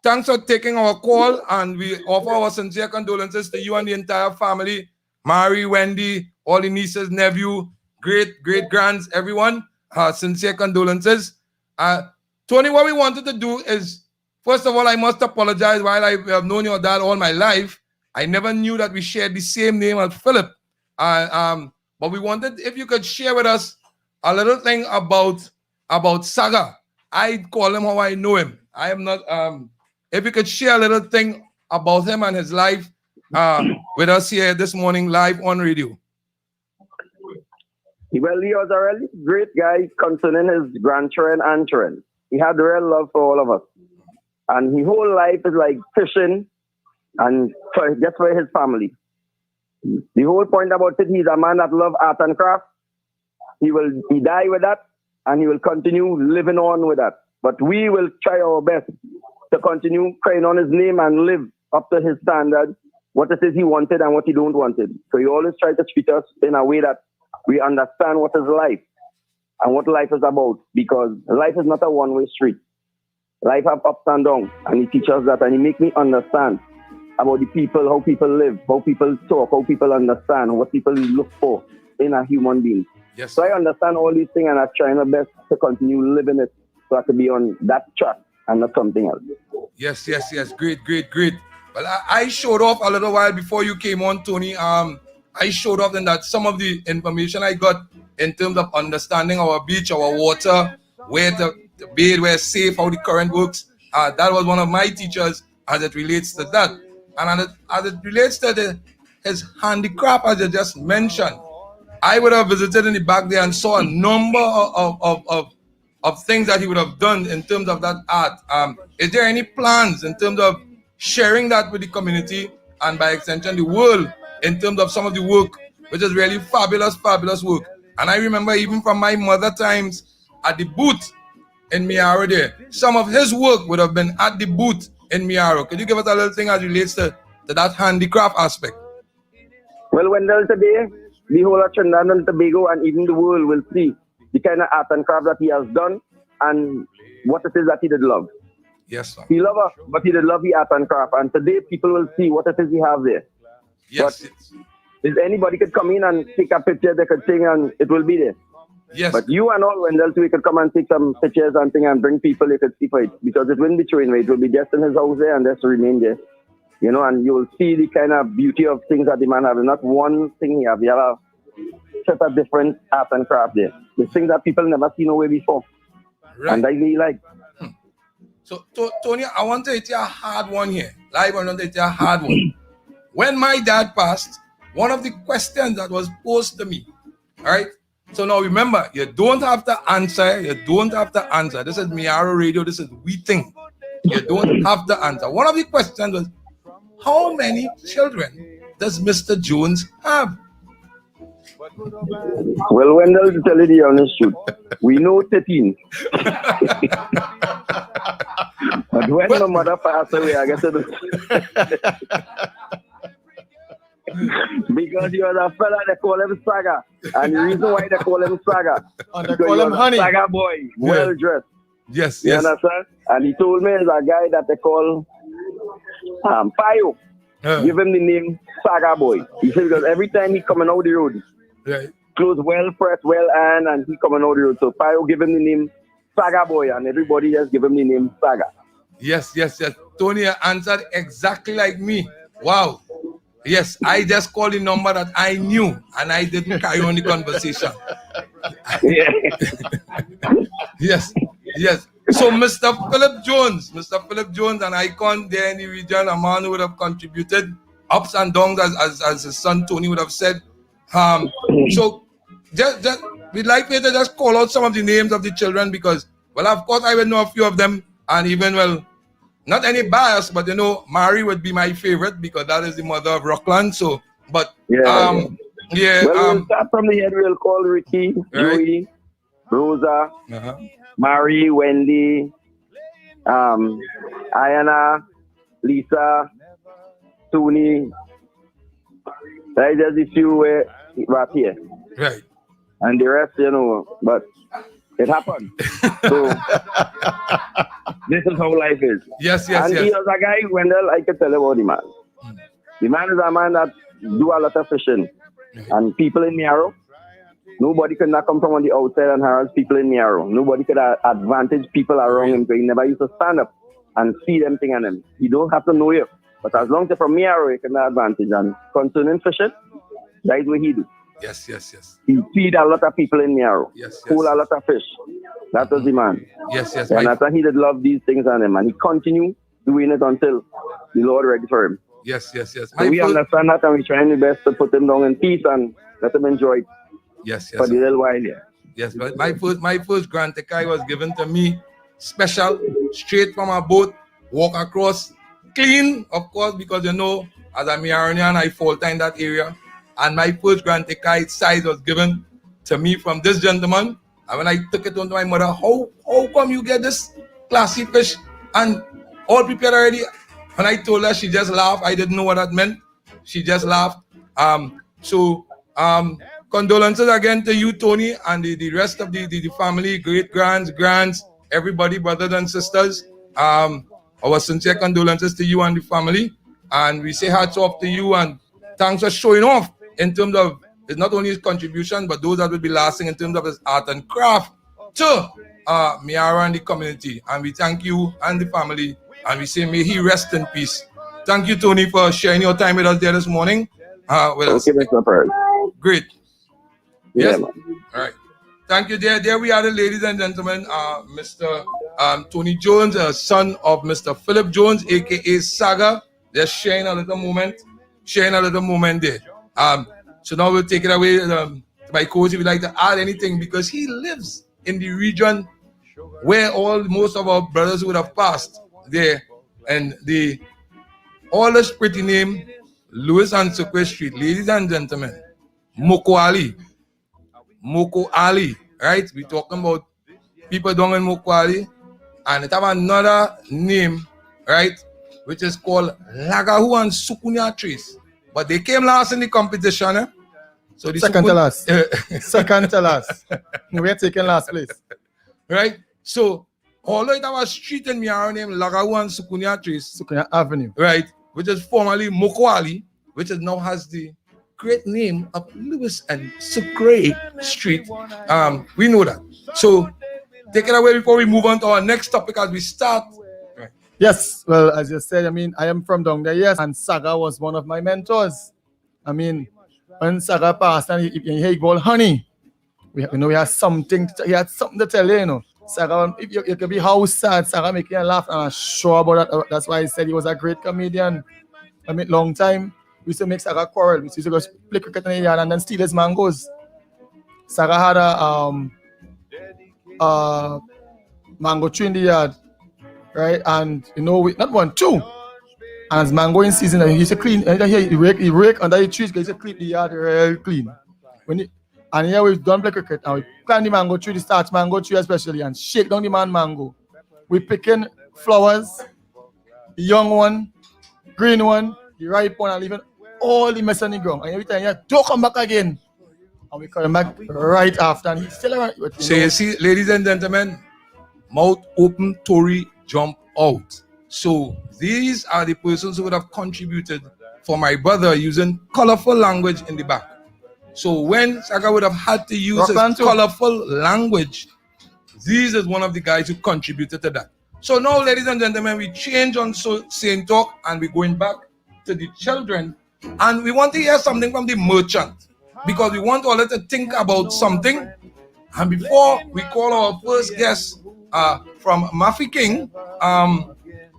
[SPEAKER 2] thanks for taking our call, and we offer our sincere condolences to you and the entire family. Mary, Wendy, all the nieces, nephew, great grands, everyone. Sincere condolences. Tony, what we wanted to do is, first of all, I must apologize. While I have known your dad all my life, I never knew that we shared the same name as Philip. But we wanted, if you could share with us a little thing about Saga. I call him how I know him. I am not. If you could share a little thing about him and his life with us here this morning, live on radio.
[SPEAKER 12] Well, he was a really great guy concerning his grandchildren and children. He had real love for all of us. And his whole life is like fishing and just for his family. The whole point about it, he's a man that loves art and craft. He die with that, and he will continue living on with that. But we will try our best to continue crying on his name and live up to his standard, what it is he wanted and what he don't wanted. So he always tried to treat us in a way that we understand what is life and what life is about, because life is not a one-way street. Life have ups and downs, and he teaches us that, and he make me understand about the people, how people live, how people talk, how people understand, what people look for in a human being.
[SPEAKER 2] Yes.
[SPEAKER 12] So I understand all these things, and I'm trying my best to continue living it so I can be on that track and not something else.
[SPEAKER 2] Yes. Great. Well, I showed off a little while before you came on, Tony. I showed off in that some of the information I got in terms of understanding our beach, our water, where to bathe, where it's safe, how the current works. That was one of my teachers as it relates to that. And as it relates to his handicraft, as you just mentioned, I would have visited in the back there and saw a number of things that he would have done in terms of that art. Is there any plans in terms of sharing that with the community and by extension the world in terms of some of the work, which is really fabulous work? And I remember even from my mother times at the booth in Miaro there, some of his work would have been at the booth in Miaro. Could you give us a little thing as relates to that handicraft aspect?
[SPEAKER 12] Well, Wendell, today, the whole of Trinidad and Tobago and even the world will see the kind of art and craft that he has done and what it is that he did love.
[SPEAKER 2] Yes, sir.
[SPEAKER 12] He loved us, but he did love the art and craft. And today, people will see what it is he has there.
[SPEAKER 2] Yes.
[SPEAKER 12] But if anybody could come in and take a picture, they could sing, and it will be there.
[SPEAKER 2] Yes.
[SPEAKER 12] But you and all, Wendell, too, we could come and take some pictures and thing and bring people, they could see for it. Because it wouldn't be thrown away. It will be just in his house there and just remain there. You know, and you will see the kind of beauty of things that the man has. Not one thing he has. You have a set of different art and craft there. The things that people never seen away before. Right. And I really like.
[SPEAKER 2] So, Tony, I want to hit you a hard one here. Live, I want to hit you a hard one. When my dad passed, one of the questions that was posed to me, all right? So now remember, you don't have to answer. This is Miaro Radio. This is We Think. You don't have to answer. One of the questions was, how many children does Mr. Jones have?
[SPEAKER 12] Well, Wendell, to tell you the honest truth, we know 13. But When my mother passed away, I get to do because he was a fella they call him Saga. And the reason why they call him Saga,
[SPEAKER 11] and they call him Honey.
[SPEAKER 12] Saga boy, well dressed.
[SPEAKER 2] Yes,
[SPEAKER 12] You
[SPEAKER 2] yes.
[SPEAKER 12] understand? And he told me there's a guy that they call Payo. Give him the name Saga boy. He said because every time he coming out the road,
[SPEAKER 2] Right.
[SPEAKER 12] clothes well pressed, well ironed, and he coming out the road. So Payo give him the name Saga boy, and everybody just give him the name Saga.
[SPEAKER 2] Yes, yes, yes. Tony answered exactly like me. Wow. Yes, I just called the number that I knew and I didn't carry on the conversation. Yes, yes. So Mr. Philip Jones, an icon there in the region, a man who would have contributed ups and downs as his son Tony would have said. So just we'd like me to just call out some of the names of the children because, well, of course I will know a few of them, and even, well, not any bias, but Mary would be my favorite because that is the mother of Rockland. So, but
[SPEAKER 12] Well, we'll start from the head. We'll call Ricky, Joey, Rosa, Mary, Wendy, Ayana, Lisa, Tony. That's just a few right here.
[SPEAKER 2] Right.
[SPEAKER 12] And the rest, but it happened. So this is how life is.
[SPEAKER 2] Yes.
[SPEAKER 12] And he was a guy, Wendell, I can tell you about the man. The man is a man that do a lot of fishing. And people in Miaro, nobody could not come from on the outside and harass people in Miaro. Nobody could advantage people around him because he never used to stand up and see them thing on him. He don't have to know you. But as long as you're from Miaro, you can have advantage. And concerning fishing, that is what he do.
[SPEAKER 2] Yes.
[SPEAKER 12] He feed a lot of people in Miaro. Pull a lot of fish. That was the man.
[SPEAKER 2] Yes.
[SPEAKER 12] And I thought he did love these things on him. And he continued doing it until the Lord ready for him.
[SPEAKER 2] Yes.
[SPEAKER 12] So we understand that and we're trying the best to put him down in peace and let him enjoy it.
[SPEAKER 2] Yes.
[SPEAKER 12] For the little while here.
[SPEAKER 2] Yes, but my first Grand Tekai was given to me special, straight from a boat, walk across, clean, of course, because as a Miaronian, I falter in that area. And my first Grand Tekai size was given to me from this gentleman. And when I took it home to my mother, how come you get this classy fish and all prepared already? When I told her, she just laughed. I didn't know what that meant. She just laughed. Condolences again to you, Tony, and the rest of the family, grands, everybody, brothers and sisters. Our sincere condolences to you and the family. And we say hats off to you and thanks for showing off in terms of it's not only his contribution, but those that will be lasting in terms of his art and craft to Miara and the community. And we thank you and the family. And we say, may he rest in peace. Thank you, Tony, for sharing your time with us there this morning.
[SPEAKER 12] Okay, Mr. Perez.
[SPEAKER 2] Great.
[SPEAKER 12] Yeah,
[SPEAKER 2] Yes.
[SPEAKER 12] man.
[SPEAKER 2] All right. Thank you. There we are, ladies and gentlemen. Mr. Tony Jones, son of Mr. Philip Jones, aka Saga. They're sharing a little moment there. So now we'll take it away. My coach, if you'd like to add anything, because he lives in the region where most of our brothers would have passed there, and the oldest pretty name, Lewis and Sukwe Street, ladies and gentlemen, Moko Ali, right? We're talking about people down in Moko Ali, and it have another name, right, which is called Lagahu and Sukunya trees. But they came last in the competition, eh? So the
[SPEAKER 11] Second to last. We're taking last place.
[SPEAKER 2] Right? So, although it have a street in Miaro named Lagahu and Sukunya trees,
[SPEAKER 11] Sukunya Avenue,
[SPEAKER 2] right, which is formerly Moko Ali, which now has the great name of Lewis and Sukwe Street. We know that. So, take it away before we move on to our next topic as we start.
[SPEAKER 11] Yes, well, as you said, I am from down there, yes, and Saga was one of my mentors. When Saga passed and he called Honey, we had something to tell you, Saga, if you could be how sad, Saga make you laugh, and I'm sure about that. That's why I said he was a great comedian. Long time, we used to make Saga quarrel. We used to go play cricket in the yard and then steal his mangoes. Saga had a mango tree in the yard. Right, and not one, two. And as mango in season, he used to clean. And he rake under the trees. He used to clean the yard real clean. And here we've done play cricket, and we plant the mango tree, the starch mango tree especially, and shake down the mango. We picking flowers the young one, green one, the ripe one, and leaving all the mess on the ground. And every time you don't come back again. And we come back right after, and he's still around.
[SPEAKER 2] So you see, ladies and gentlemen, mouth open, Tory jump out. So these are the persons who would have contributed for my brother using colorful language in the back. So when Saka would have had to use his colorful language, this is one of the guys who contributed to that. So now, ladies and gentlemen, we change on Seine Talk and we're going back to the children. And we want to hear something from the merchant because we want all to think about something. And before we call our first guest from Mafi King,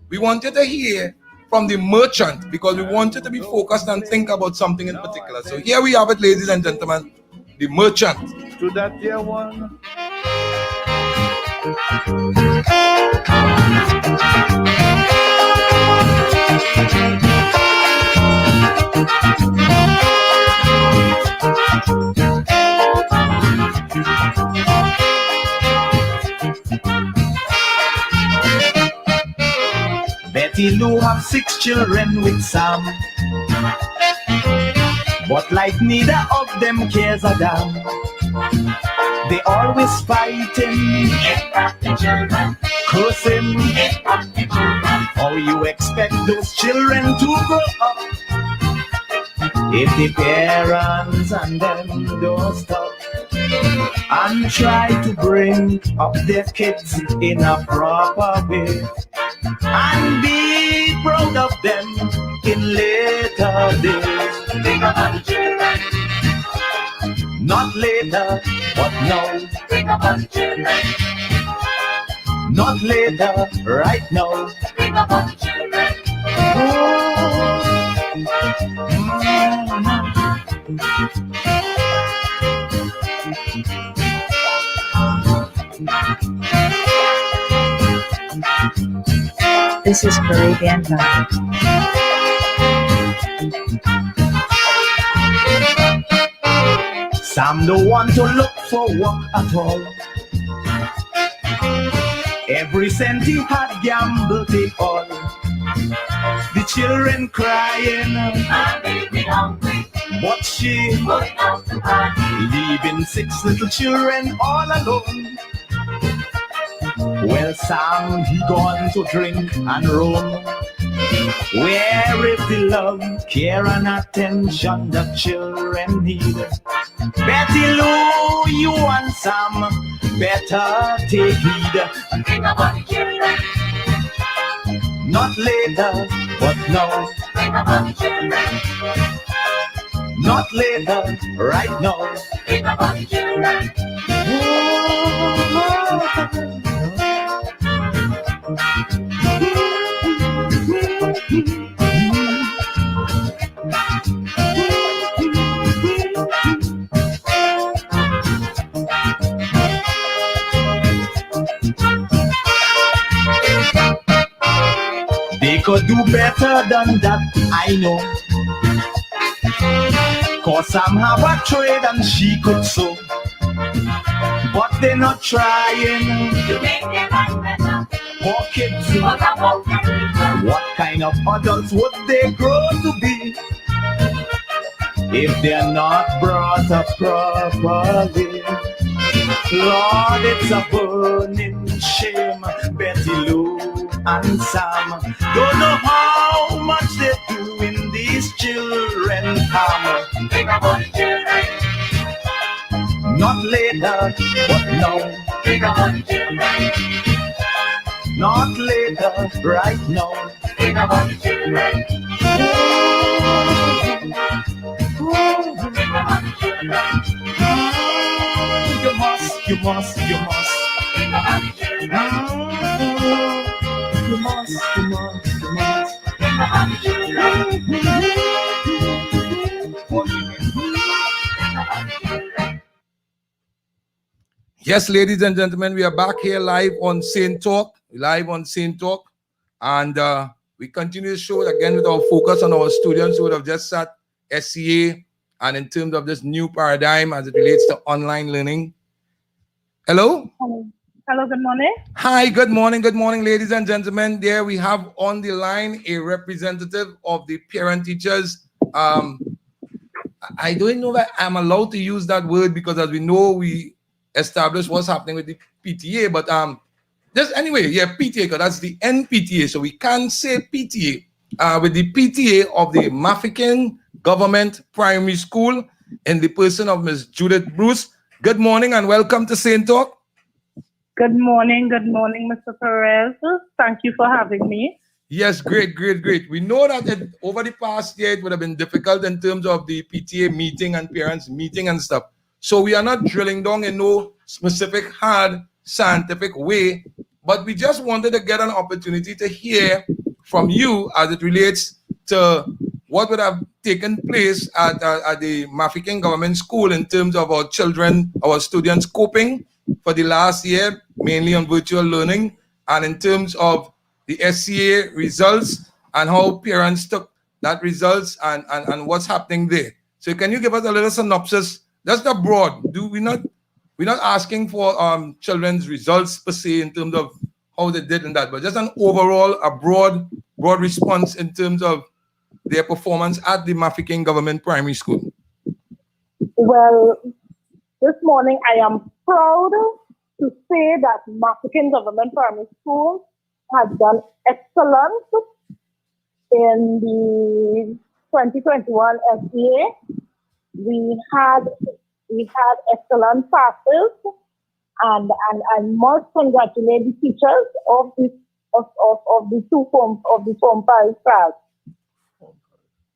[SPEAKER 2] we want you to hear from the merchant because we want you to be focused and think about something in particular. So here we have it, ladies and gentlemen, the merchant.
[SPEAKER 1] To that dear one. Betty Lou have 6 children with Sam, but like neither of them cares a damn. They always fighting, cursing. How you expect those children to grow up if the parents and them don't stop and try to bring up their kids in a proper way and be proud of them in later days? Think about the children. Not later, but now. Think about the children. Not later, right now. Think about the children.
[SPEAKER 13] This is Caribbean Vibe.
[SPEAKER 1] Sam don't want to look for work at all. Every cent he had gambled it all. The children crying, my baby hungry, but she going out to party, leaving 6 little children all alone. Well, Sam, he gone to drink and roam. Where is the love, care and attention that children need? Betty Lou, you and Sam better take heed. Think about the children. Not later, but now. Think about the children. Not later, right now. Think about the children. They could do better than that, I know. Cause Sam have a trade and she could sew. But they're not trying to make their life better. Poor kids, what kind of adults would they grow to be if they're not brought up properly? Lord, it's a burning shame. Betty Lou and Sam don't know how much they're doing these children harm. Think about the children. Not later, but now. Think about the children. Not later, right now. Think about the children. Think about the children. You must. Think about the children. You must. Think about the children.
[SPEAKER 2] Yes, ladies and gentlemen, we are back here live on Seine Talk. And we continue the show again with our focus on our students who would have just sat SCA and in terms of this new paradigm as it relates to online learning. Hello?
[SPEAKER 13] Hello, good morning.
[SPEAKER 2] Hi, good morning, ladies and gentlemen. There we have on the line a representative of the parent teachers. I don't know that I'm allowed to use that word because, as we know, we established what's happening with the PTA. But just anyway, yeah, PTA, because that's the NPTA. So we can't say PTA. With the PTA of the Mafeking Government Primary School in the person of Ms. Judith Bruce. Good morning and welcome to Seine Talk.
[SPEAKER 13] Good morning, Mr. Perez. Thank you for having me.
[SPEAKER 2] Yes, great. We know that over the past year, it would have been difficult in terms of the PTA meeting and parents meeting and stuff. So we are not drilling down in no specific hard scientific way, but we just wanted to get an opportunity to hear from you as it relates to what would have taken place at the Mafeking Government School in terms of our children, our students coping for the last year, mainly on virtual learning, and in terms of the SCA results and how parents took that results and what's happening there. So can you give us a little synopsis? That's not broad. We're not asking for children's results per se in terms of how they did in that, but just an overall, a broad response in terms of their performance at the Mafeking Government Primary School.
[SPEAKER 13] Well, this morning I am proud to say that Mafeking Government Primary School has done excellent in the 2021 SEA. We had excellent passes, and I must congratulate the teachers of the Form 5 class.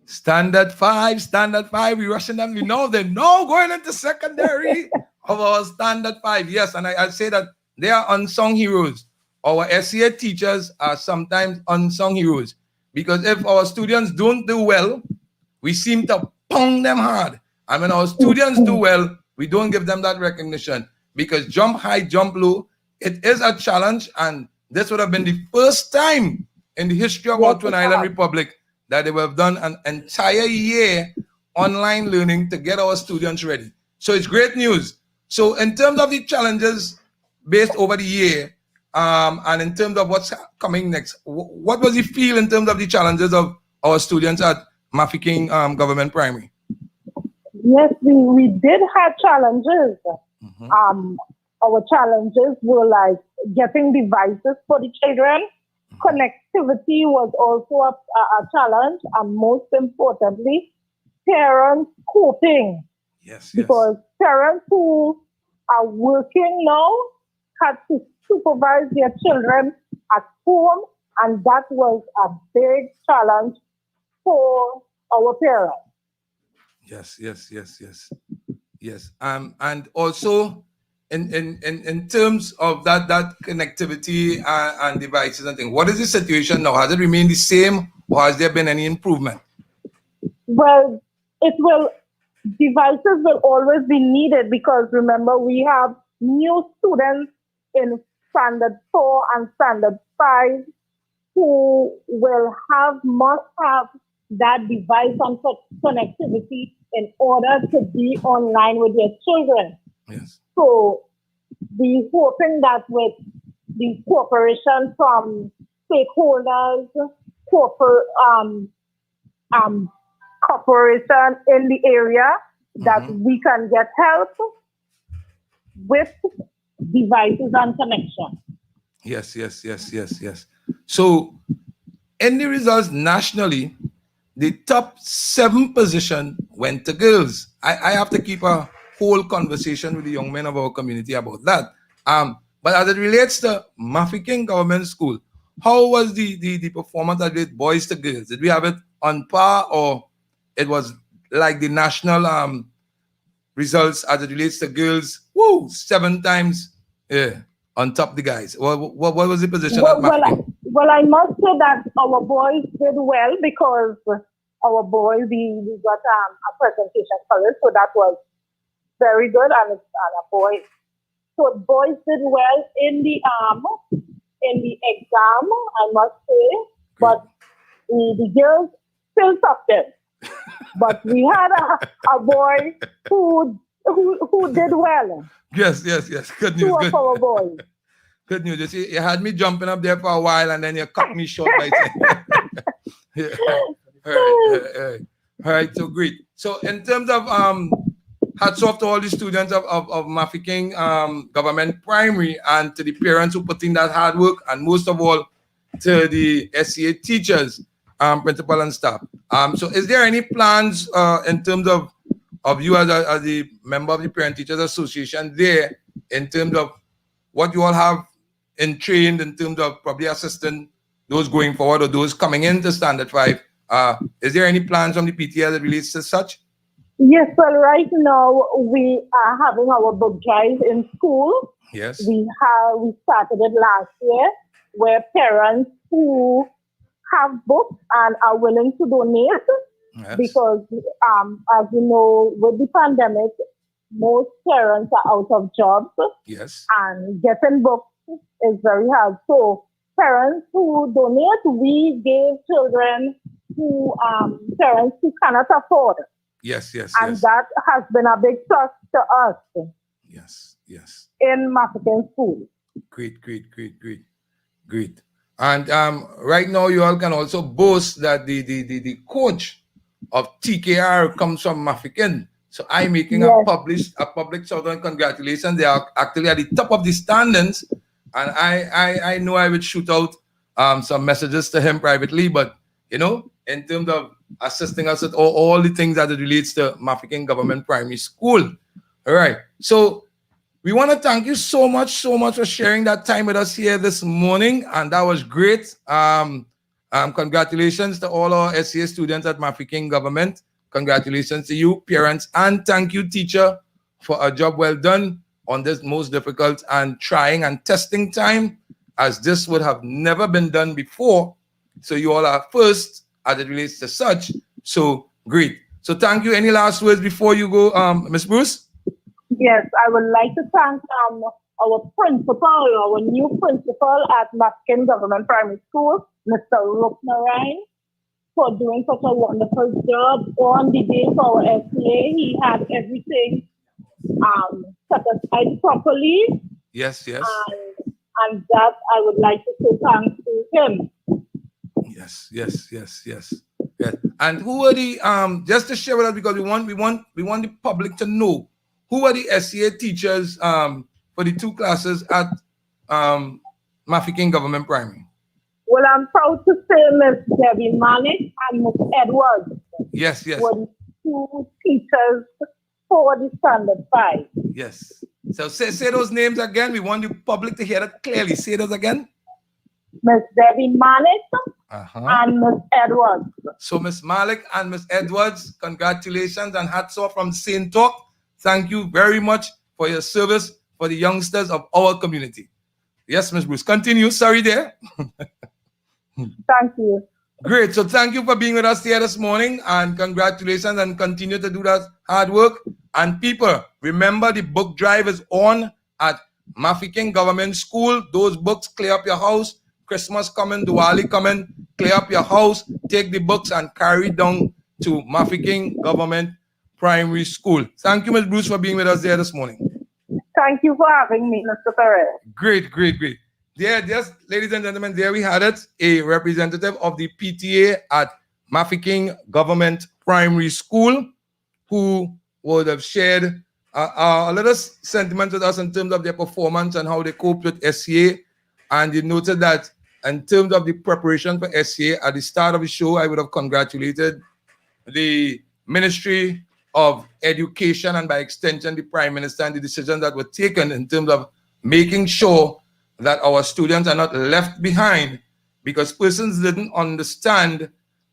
[SPEAKER 2] Standard five. We rushing them. We know they know going into secondary of our standard 5. Yes, and I say that they are unsung heroes. Our SCA teachers are sometimes unsung heroes because if our students don't do well, we seem to pound them hard. And when our students do well, we don't give them that recognition because jump high, jump low, it is a challenge. And this would have been the first time in the history of our Twin Island Republic that they would have done an entire year online learning to get our students ready. So it's great news. So in terms of the challenges based over the year, and in terms of what's coming next, what was the feel in terms of the challenges of our students at Mafeking Government Primary?
[SPEAKER 13] Yes, we did have challenges. Our challenges were like getting devices for the children. Connectivity was also a challenge, and most importantly, parents coping.
[SPEAKER 2] Yes.
[SPEAKER 13] Because parents who are working now had to supervise their children at home, and that was a big challenge for our parents.
[SPEAKER 2] Yes. And also in terms of that connectivity and devices and things, what is the situation now? Has it remained the same, or has there been any improvement?
[SPEAKER 13] Well, devices will always be needed because remember, we have new students in standard 4 and standard 5 who must have that device and connectivity in order to be online with their children.
[SPEAKER 2] Yes.
[SPEAKER 13] So we're hoping that with the cooperation from stakeholders, cooperation in the area, that we can get help with devices and connection.
[SPEAKER 2] Yes. So in the results nationally, the top 7 position went to girls. I have to keep a whole conversation with the young men of our community about that. But as it relates to Mafeking Government School, how was the performance with boys to girls? Did we have it on par, or it was like the national results as it relates to girls? 7 times on top the guys. What was the position at Mafeking?
[SPEAKER 13] Well, I must say that our boys did well because our boys, we got a presentation for it, so that was very good, and a boy. So boys did well in the exam, I must say, but the girls still suffered. But we had a boy who did well.
[SPEAKER 2] Yes. Good news.
[SPEAKER 13] Two of our boys.
[SPEAKER 2] Good news. You see, you had me jumping up there for a while and then you cut me short by saying. Yeah. All right, so great. So in terms of hats off to all the students of Mafeking Government Primary and to the parents who put in that hard work, and most of all to the SCA teachers, principal and staff. So is there any plans in terms of you as a member of the Parent Teachers Association there in terms of what you all have trained in terms of probably assisting those going forward or those coming into Standard 5? Is there any plans from the PTA that relates to such?
[SPEAKER 13] Yes, well, right now we are having our book drive in school.
[SPEAKER 2] Yes.
[SPEAKER 13] We started it last year, where parents who have books and are willing to donate,
[SPEAKER 2] yes.
[SPEAKER 13] Because as you know, with the pandemic, most parents are out of jobs.
[SPEAKER 2] Yes.
[SPEAKER 13] And getting books is very hard. So parents who donate, we give children who parents who cannot afford.
[SPEAKER 2] Yes.
[SPEAKER 13] And that has been a big plus to us.
[SPEAKER 2] Yes.
[SPEAKER 13] In Mafeking school.
[SPEAKER 2] Great. And right now, you all can also boast that the coach of TKR comes from Mafeking. So I'm making a public southern congratulations. They are actually at the top of the standings, and I know I would shoot out some messages to him privately, but in terms of assisting us with all the things that it relates to Mafeking Government Primary School. All right. So we want to thank you so much for sharing that time with us here this morning, and that was great. Congratulations to all our SCA students at Mafeking Government. Congratulations to you, parents, and thank you, teacher, for a job well done on this most difficult and trying and testing time, as this would have never been done before. So you all are first as it relates to such. So great. So thank you. Any last words before you go, Ms. Bruce?
[SPEAKER 13] Yes, I would like to thank our principal, our new principal at Mafeking Government Primary School, Mr. Ruknarain, for doing such a wonderful job on the day for our SCA. He had everything set aside properly.
[SPEAKER 2] Yes.
[SPEAKER 13] And that I would like to say thanks to him.
[SPEAKER 2] Yes. And who are the just to share with us, because we want the public to know who are the SCA teachers for the two classes at Mafeking Government Primary.
[SPEAKER 13] Well, I'm proud to say Miss Debbie Malik and Miss Edwards.
[SPEAKER 2] Yes.
[SPEAKER 13] Were the two teachers for the Standard 5.
[SPEAKER 2] Yes. So say those names again. We want the public to hear it clearly. Say those again.
[SPEAKER 13] Miss Debbie Malik and Miss Edwards.
[SPEAKER 2] So Miss Malik and Miss Edwards, congratulations and hats off from Seine Talk. Thank you very much for your service for the youngsters of our community. Yes, Miss Bruce, continue. Sorry there.
[SPEAKER 13] Thank you.
[SPEAKER 2] Great. So thank you for being with us here this morning, and congratulations, and continue to do that hard work. And people, remember the book drive is on at Mafeking Government School. Those books, clear up your house. Christmas coming, Diwali coming, clear up your house, take the books and carry down to Mafeking Government Primary School. Thank you, Ms. Bruce, for being with us there this morning.
[SPEAKER 13] Thank you for having me, Mr. Perez.
[SPEAKER 2] Great. There, just ladies and gentlemen, there we had it, a representative of the PTA at Mafeking Government Primary School, who would have shared a little sentiment with us in terms of their performance and how they coped with SCA. And you noted that in terms of the preparation for SCA, at the start of the show, I would have congratulated the Ministry of Education and by extension the Prime Minister and the decisions that were taken in terms of making sure that our students are not left behind, because persons didn't understand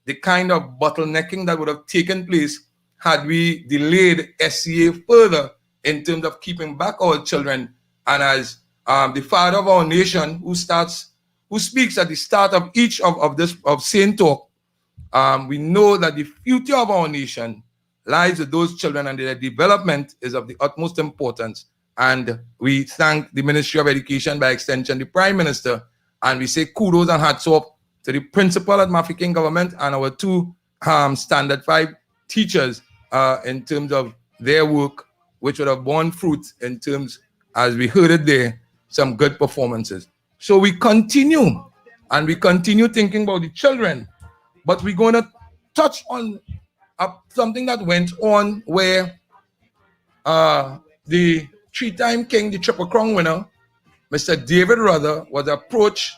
[SPEAKER 2] the kind of bottlenecking that would have taken place had we delayed SCA further in terms of keeping back our children. And as the father of our nation, who speaks at the start of each of Seine Talk, we know that the future of our nation lies with those children, and their development is of the utmost importance. And we thank the Ministry of Education, by extension the Prime Minister, and we say kudos and hats off to the principal at Mafeking Government and our two Standard 5 teachers in terms of their work, which would have borne fruit in terms, as we heard it there, some good performances. So we continue, and we continue thinking about the children, but we're going to touch on something that went on where the three-time king, the Triple Crown winner, Mr. David Ruther, was approached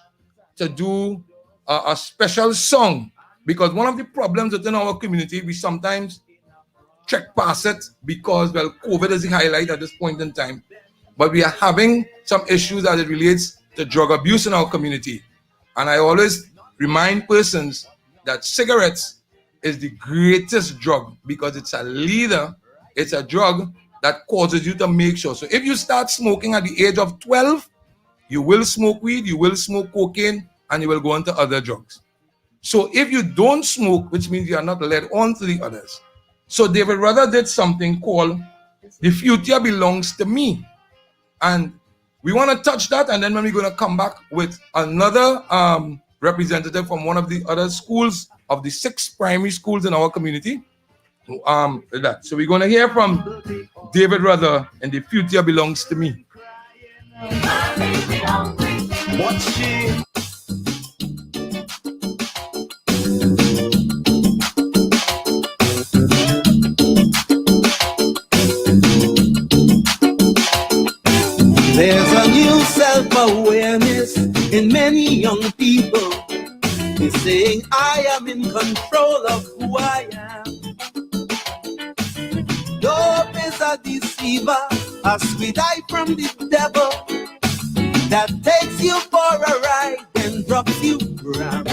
[SPEAKER 2] to do a special song, because one of the problems within our community, we sometimes check past it because, well, COVID is the highlight at this point in time, but we are having some issues as it relates to drug abuse in our community. And I always remind persons that cigarettes is the greatest drug, because it's a leader, it's a drug that causes you to make sure. So if you start smoking at the age of 12, you will smoke weed, you will smoke cocaine, and you will go into other drugs. So if you don't smoke, which means you are not led on to the others. So David Ruther did something called The Future Belongs to Me. And we want to touch that, and then when we're going to come back with another representative from one of the other schools of the 6 primary schools in our community. So we're going to hear from David Ruther and The Future Belongs to Me.
[SPEAKER 14] There's a new self-awareness in many young people. They're saying, I am in control of who I am. Dope is a deceiver, a sweet eye from the devil that takes you for a ride and drops you around.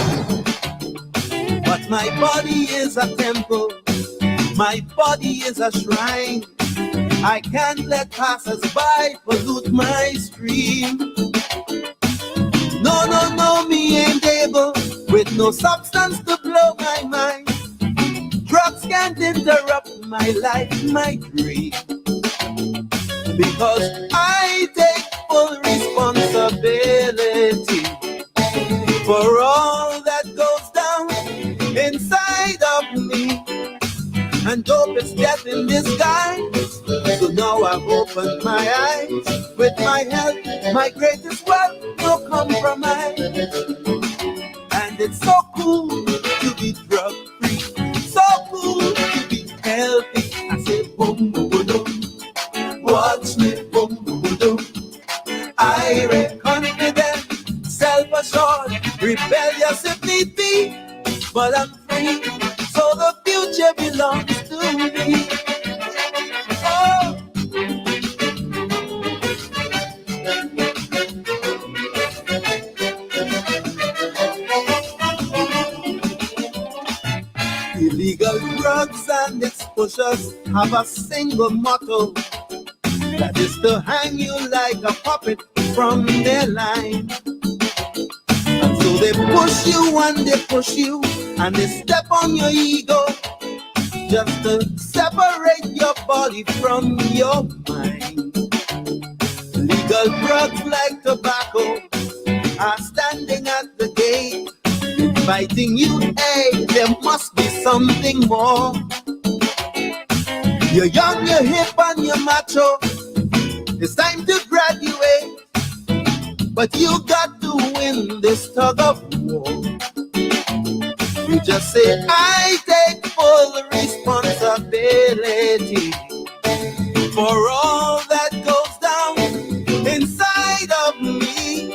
[SPEAKER 14] But my body is a temple, my body is a shrine. I can't let passers-by pollute my stream. No, me ain't able with no substance to blow my mind. Drugs can't interrupt my life, my dream. Because I take full responsibility for all that goes down inside of me. And dope is death in disguise. So now I've opened my eyes. With my health, my greatest wealth, no compromise. And it's so cool to be drug free, so cool to be healthy. I say boom boom boom, watch me boom boom boom. I confident, self-assured, rebellious if need be, but I'm free. So the future belongs to me. Oh. Illegal drugs and exposures have a single motto, that is to hang you like a puppet from their line. And so they push you and they push you, and they step on your ego just to separate your body from your mind. Legal drugs like tobacco are standing at the gate, inviting you, hey, there must be something more. You're young, you're hip, and you're macho. It's time to graduate, but you got to win this tug of war. You just say, I take full responsibility for all that goes down inside of me.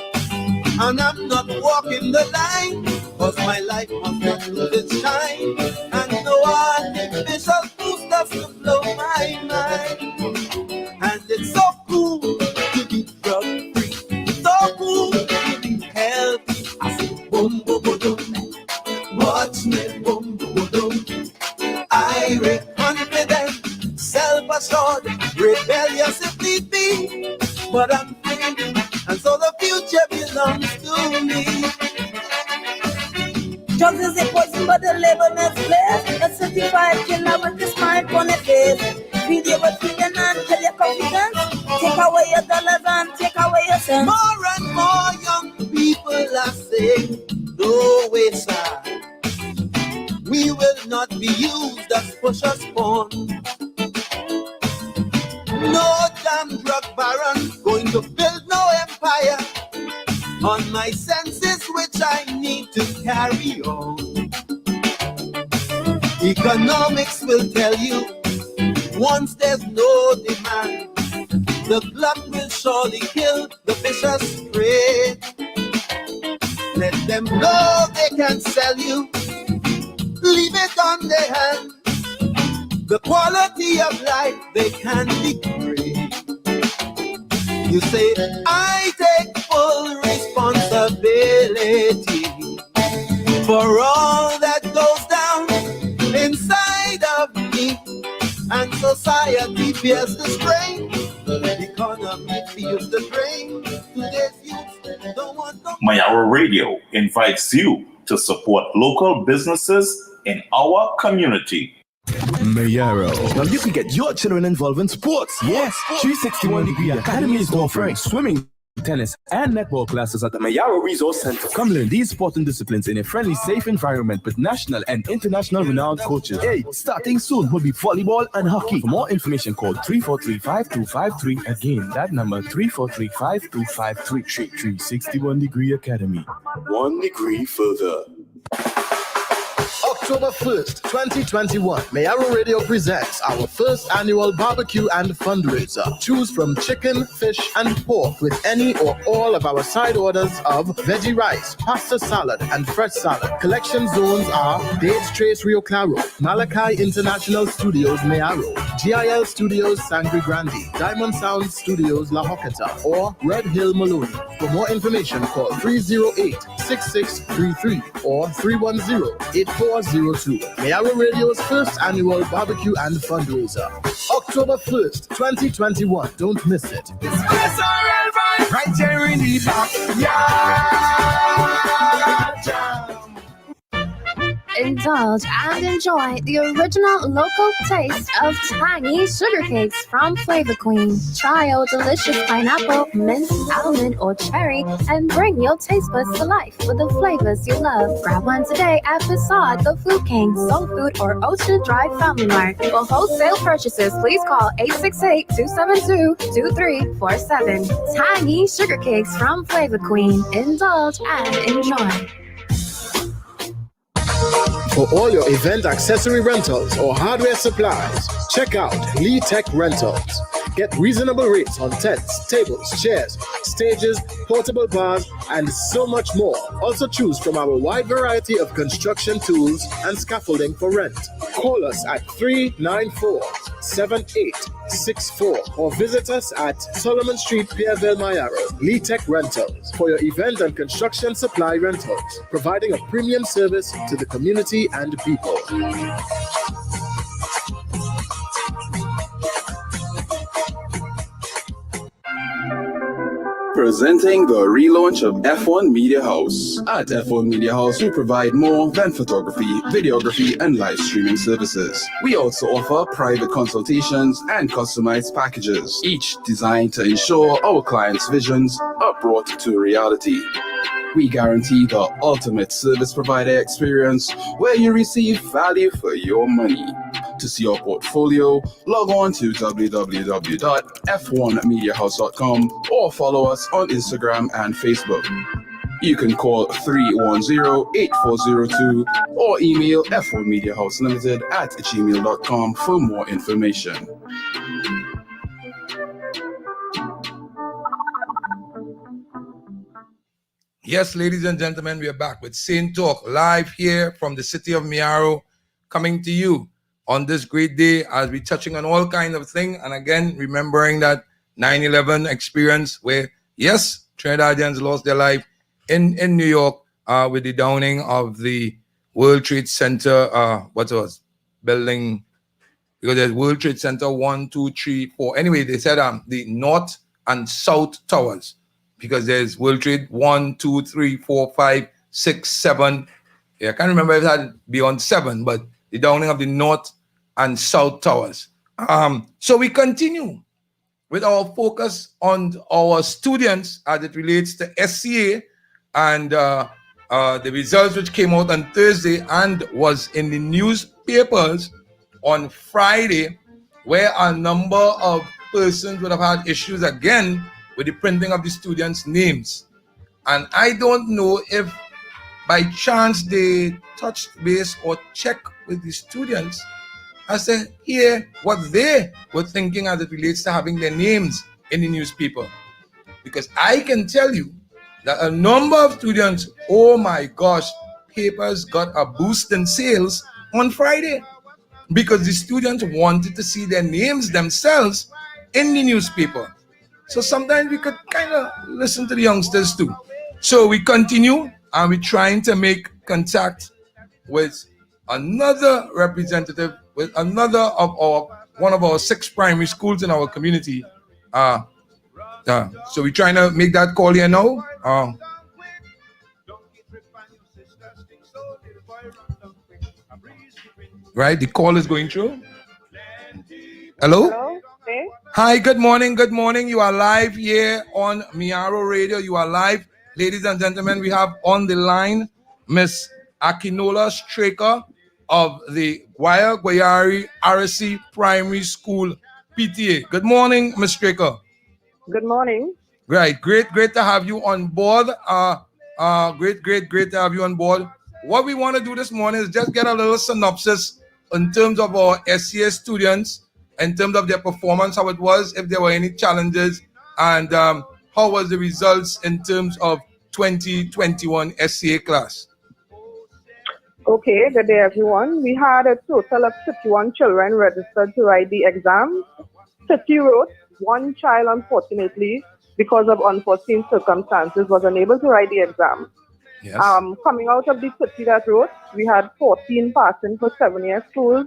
[SPEAKER 14] And I'm not walking the line, cause my life must not lose its shine. And no artificial boosters to blow my mind. And it's so cool to be drug free, so cool to be healthy. I say boom boom boom boom, watch me boom boom boom. I confident, self-assured, rebellious if need be, but I'm free, and so the future belongs to me.
[SPEAKER 15] Drugs is a poison, but the label makes place. A certified killer with the smile on the face. Video with freedom and tell your confidence. Take away your dollars and take away your cents.
[SPEAKER 14] More and more young people are saying, no way, sir. We will not be used as pusher spawn. No damn drug baron going to build no empire. fire on my senses, which I need to carry on. Economics will tell you, once there's no demand, the glut will surely kill the vicious prey. Let them know they can sell you, leave it on their hand. The quality of life they can degrade. You say, I take full responsibility for all that goes down inside of me. And society fears the strain, the economy feels the drain. Today's youth don't want no.
[SPEAKER 16] Mayaro Radio invites you to support local businesses in our community.
[SPEAKER 17] Mayaro. Now you can get your children involved in sports. Yes, 361 Degree Academy is offering swimming, tennis, and netball classes at the Mayaro Resource Center. Come learn these sporting disciplines in a friendly, safe environment with national and international renowned coaches. Hey, starting soon will be volleyball and hockey. For more information, call 343-5253. Again, that number 343-5253. 361 Degree Academy. 1 degree further.
[SPEAKER 8] October 1st, 2021, Mayaro Radio presents our first annual barbecue and fundraiser. Choose from chicken, fish, and pork with any or all of our side orders of veggie rice, pasta salad, and fresh salad. Collection zones are Dates Trace Rio Claro, Malachi International Studios Mayaro, GIL Studios Sangre Grande, Diamond Sound Studios La Hocata, or Red Hill Maloney. For more information, call 308-6633 or 310-8402. Mayaro Radio's first annual barbecue and fundraiser. October 1st, 2021. Don't miss it.
[SPEAKER 14] Right there in the
[SPEAKER 9] Indulge and enjoy the original local taste of tiny sugar cakes from Flavor Queen. Try our delicious pineapple, mint, almond, or cherry, and bring your taste buds to life with the flavors you love. Grab one today at Facade, The Food King, Soul Food, or Ocean Drive Family Mart. For wholesale purchases, please call 868-272-2347. Tiny sugar cakes from Flavor Queen. Indulge and enjoy.
[SPEAKER 8] For all your event accessory rentals or hardware supplies, check out Lee Tech Rentals. Get reasonable rates on tents, tables, chairs, stages, portable bars, and so much more. Also choose from our wide variety of construction tools and scaffolding for rent. Call us at 394-7864 or visit us at Solomon Street, Pierreville, Mayaro. Lee Tech Rentals for your event and construction supply rentals, providing a premium service to the community and people.
[SPEAKER 10] Presenting the relaunch of F1 Media House. At F1 Media House, we provide more than photography, videography, and live streaming services. We also offer private consultations and customized packages, each designed to ensure our clients' visions are brought to reality. We guarantee the ultimate service provider experience where you receive value for your money. To see our portfolio, log on to www.f1mediahouse.com or follow us on Instagram and Facebook. You can call 310-8402 or email f1mediahouselimited@gmail.com for more information.
[SPEAKER 2] Yes, ladies and gentlemen, we are back with Seine Talk live here from the city of Mayaro, coming to you on this great day as we're touching on all kinds of things. And again, remembering that 9/11 experience where, yes, Trinidadians lost their life in New York with the downing of the World Trade Center, building, because there's World Trade Center 1, 2, 3, 4. Anyway, they said the North and South Towers, because there's World Trade 1, 2, 3, 4, 5, 6, 7. Yeah, I can't remember if that beyond 7, but the downing of the North and South Towers. So we continue with our focus on our students as it relates to SCA and the results which came out on Thursday and was in the newspapers on Friday, where a number of persons would have had issues again with the printing of the students' names. And I don't know if by chance they touched base or check with the students as to hear what they were thinking as it relates to having their names in the newspaper. Because I can tell you that a number of students, oh my gosh, papers got a boost in sales on Friday because the students wanted to see their names themselves in the newspaper. So sometimes we could kind of listen to the youngsters too. So we continue and we're trying to make contact with another representative, with another of one of our 6 primary schools in our community. So we're trying to make that call here now. Right, the call is going through. Hello?
[SPEAKER 13] Hello? Hey?
[SPEAKER 2] Hi, good morning. Good morning. You are live here on Miaro Radio. You are live. Ladies and gentlemen, we have on the line Miss Akinola Straker of the Guayari RC Primary School PTA. Good morning, Miss Straker.
[SPEAKER 13] Good morning.
[SPEAKER 2] Right, great to have you on board. Great to have you on board. What we want to do this morning is just get a little synopsis in terms of our SCA students, in terms of their performance, how it was, if there were any challenges, and how was the results in terms of 2021 SCA class.
[SPEAKER 13] Okay, good day everyone. We had a total of 51 children registered to write the exam. 50 wrote. One child, unfortunately, because of unforeseen circumstances, was unable to write the exam.
[SPEAKER 2] Yes.
[SPEAKER 13] Coming out of the 50 that wrote, we had 14 passing for 7-year schools,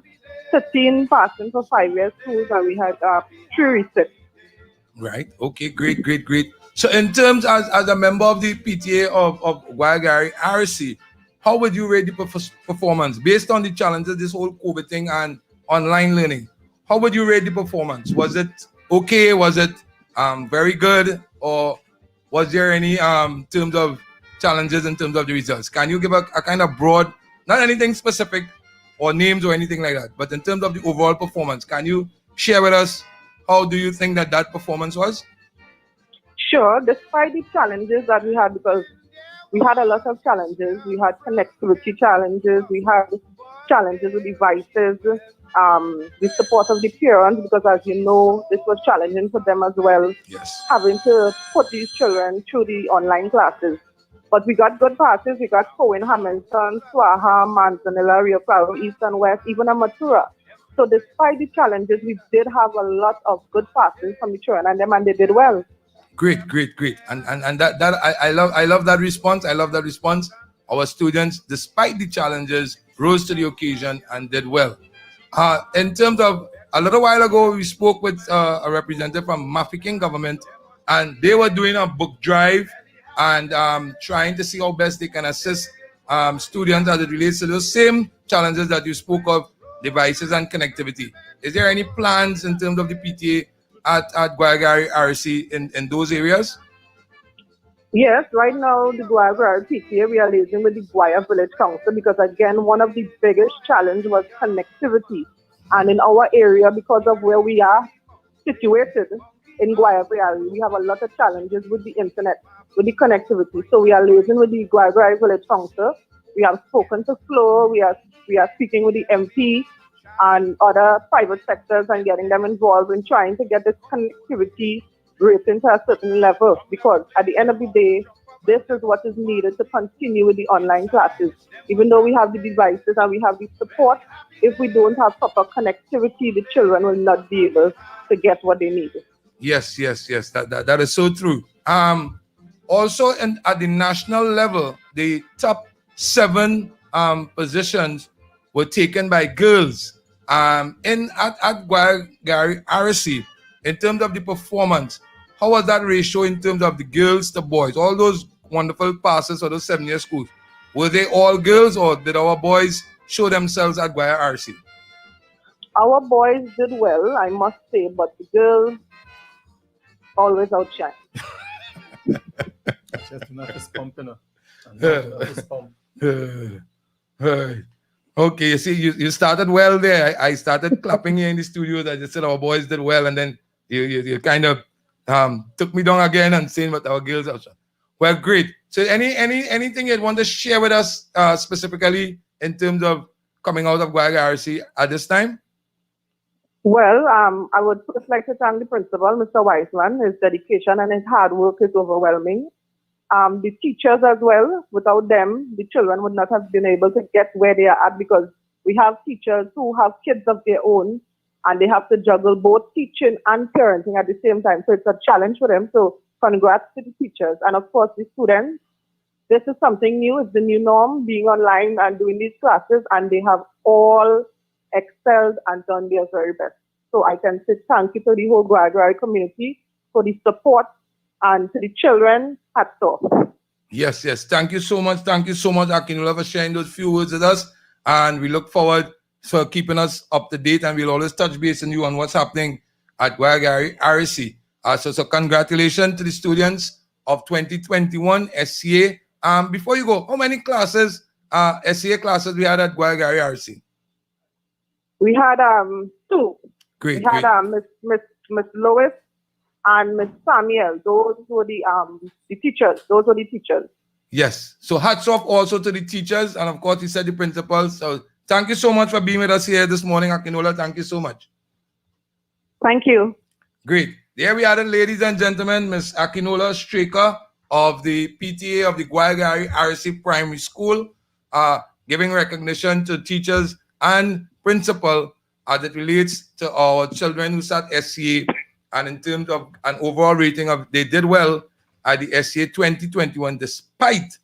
[SPEAKER 13] 13 passing for 5-year schools, and we had 3 resits.
[SPEAKER 2] Right. Okay. Great. So, in terms as a member of the PTA of Guayari RC, how would you rate the performance based on the challenges, this whole COVID thing and online learning? How would you rate the performance? Was it okay? Was it very good, or was there any terms of challenges in terms of the results? Can you give a kind of broad, not anything specific or names or anything like that, but in terms of the overall performance, can you share with us how do you think that performance was?
[SPEAKER 13] Sure, despite the challenges that we had, because we had a lot of challenges. We had connectivity challenges. We had challenges with devices, the support of the parents, because as you know, this was challenging for them as well.
[SPEAKER 2] Yes.
[SPEAKER 13] Having to put these children through the online classes. But we got good passes. We got Cohen, Hamilton, Swaha, Manzanilla, Rio Claro, East and West, even Amatura. So despite the challenges, we did have a lot of good passes from the children and they did well.
[SPEAKER 2] Great. And that I love that response. I love that response. Our students, despite the challenges, rose to the occasion and did well. In terms of, a little while ago, we spoke with a representative from Mafiking government, and they were doing a book drive and trying to see how best they can assist students as it relates to those same challenges that you spoke of, devices and connectivity. Is there any plans in terms of the PTA at Guayari RC in those areas?
[SPEAKER 13] Yes, right now the Guayari PTA, we are liaising with the Guaya Village Council because again, one of the biggest challenge was connectivity. And in our area, because of where we are situated in Guayari, we have a lot of challenges with the internet, with the connectivity. So we are liaising with the Guayari Village Council. We have spoken to Flo. We are speaking with the MP and other private sectors and getting them involved in trying to get this connectivity rating to a certain level, because at the end of the day, this is what is needed to continue with the online classes. Even though we have the devices and we have the support, if we don't have proper connectivity, the children will not be able to get what they need.
[SPEAKER 2] Yes. That is so true. Also, at the national level, the top 7 positions were taken by girls. At Guayari RC, in terms of the performance, how was that ratio in terms of the girls to boys? All those wonderful passes for those 7-year schools, were they all girls, or did our boys show themselves at Guayari RC?
[SPEAKER 13] Our boys did well, I must say, but the girls always outshine.
[SPEAKER 11] Just not fist pump, you
[SPEAKER 2] know. Okay, you see, you started well there. I started clapping here in the studio. I just said our boys did well, and then you kind of took me down again and saying what our girls are. Well, great. So anything you'd want to share with us specifically in terms of coming out of Guayaga RC at this time?
[SPEAKER 13] Well, I would first like to thank the principal, Mr. Weisman. His dedication and his hard work is overwhelming. The teachers as well. Without them, the children would not have been able to get where they are at, because we have teachers who have kids of their own and they have to juggle both teaching and parenting at the same time. So it's a challenge for them. So congrats to the teachers. And of course, the students. This is something new. It's the new norm, being online and doing these classes, and they have all excelled and done their very best. So I can say thank you to the whole Guayaga community for the support, and to the children, hats off.
[SPEAKER 2] Yes. Thank you so much. Thank you so much, Akinula, for sharing those few words with us. And we look forward to keeping us up to date, and we'll always touch base on you on what's happening at Guayaga RC. So congratulations to the students of 2021 SCA. Before you go, how many classes, SCA classes we had at Guayaga RC?
[SPEAKER 13] We had 2.
[SPEAKER 2] Great.
[SPEAKER 13] We had Miss Lois and Miss Samuel. Those were the teachers. Those were the teachers.
[SPEAKER 2] Yes. So hats off also to the teachers, and of course you said the principals. So thank you so much for being with us here this morning, Akinola. Thank you so much.
[SPEAKER 13] Thank you.
[SPEAKER 2] Great. There we are, ladies and gentlemen, Miss Akinola Straker of the PTA of the Guayaga RC Primary School, giving recognition to teachers and principal as it relates to our children who sat SCA, and in terms of an overall rating of they did well at the SCA 2021 despite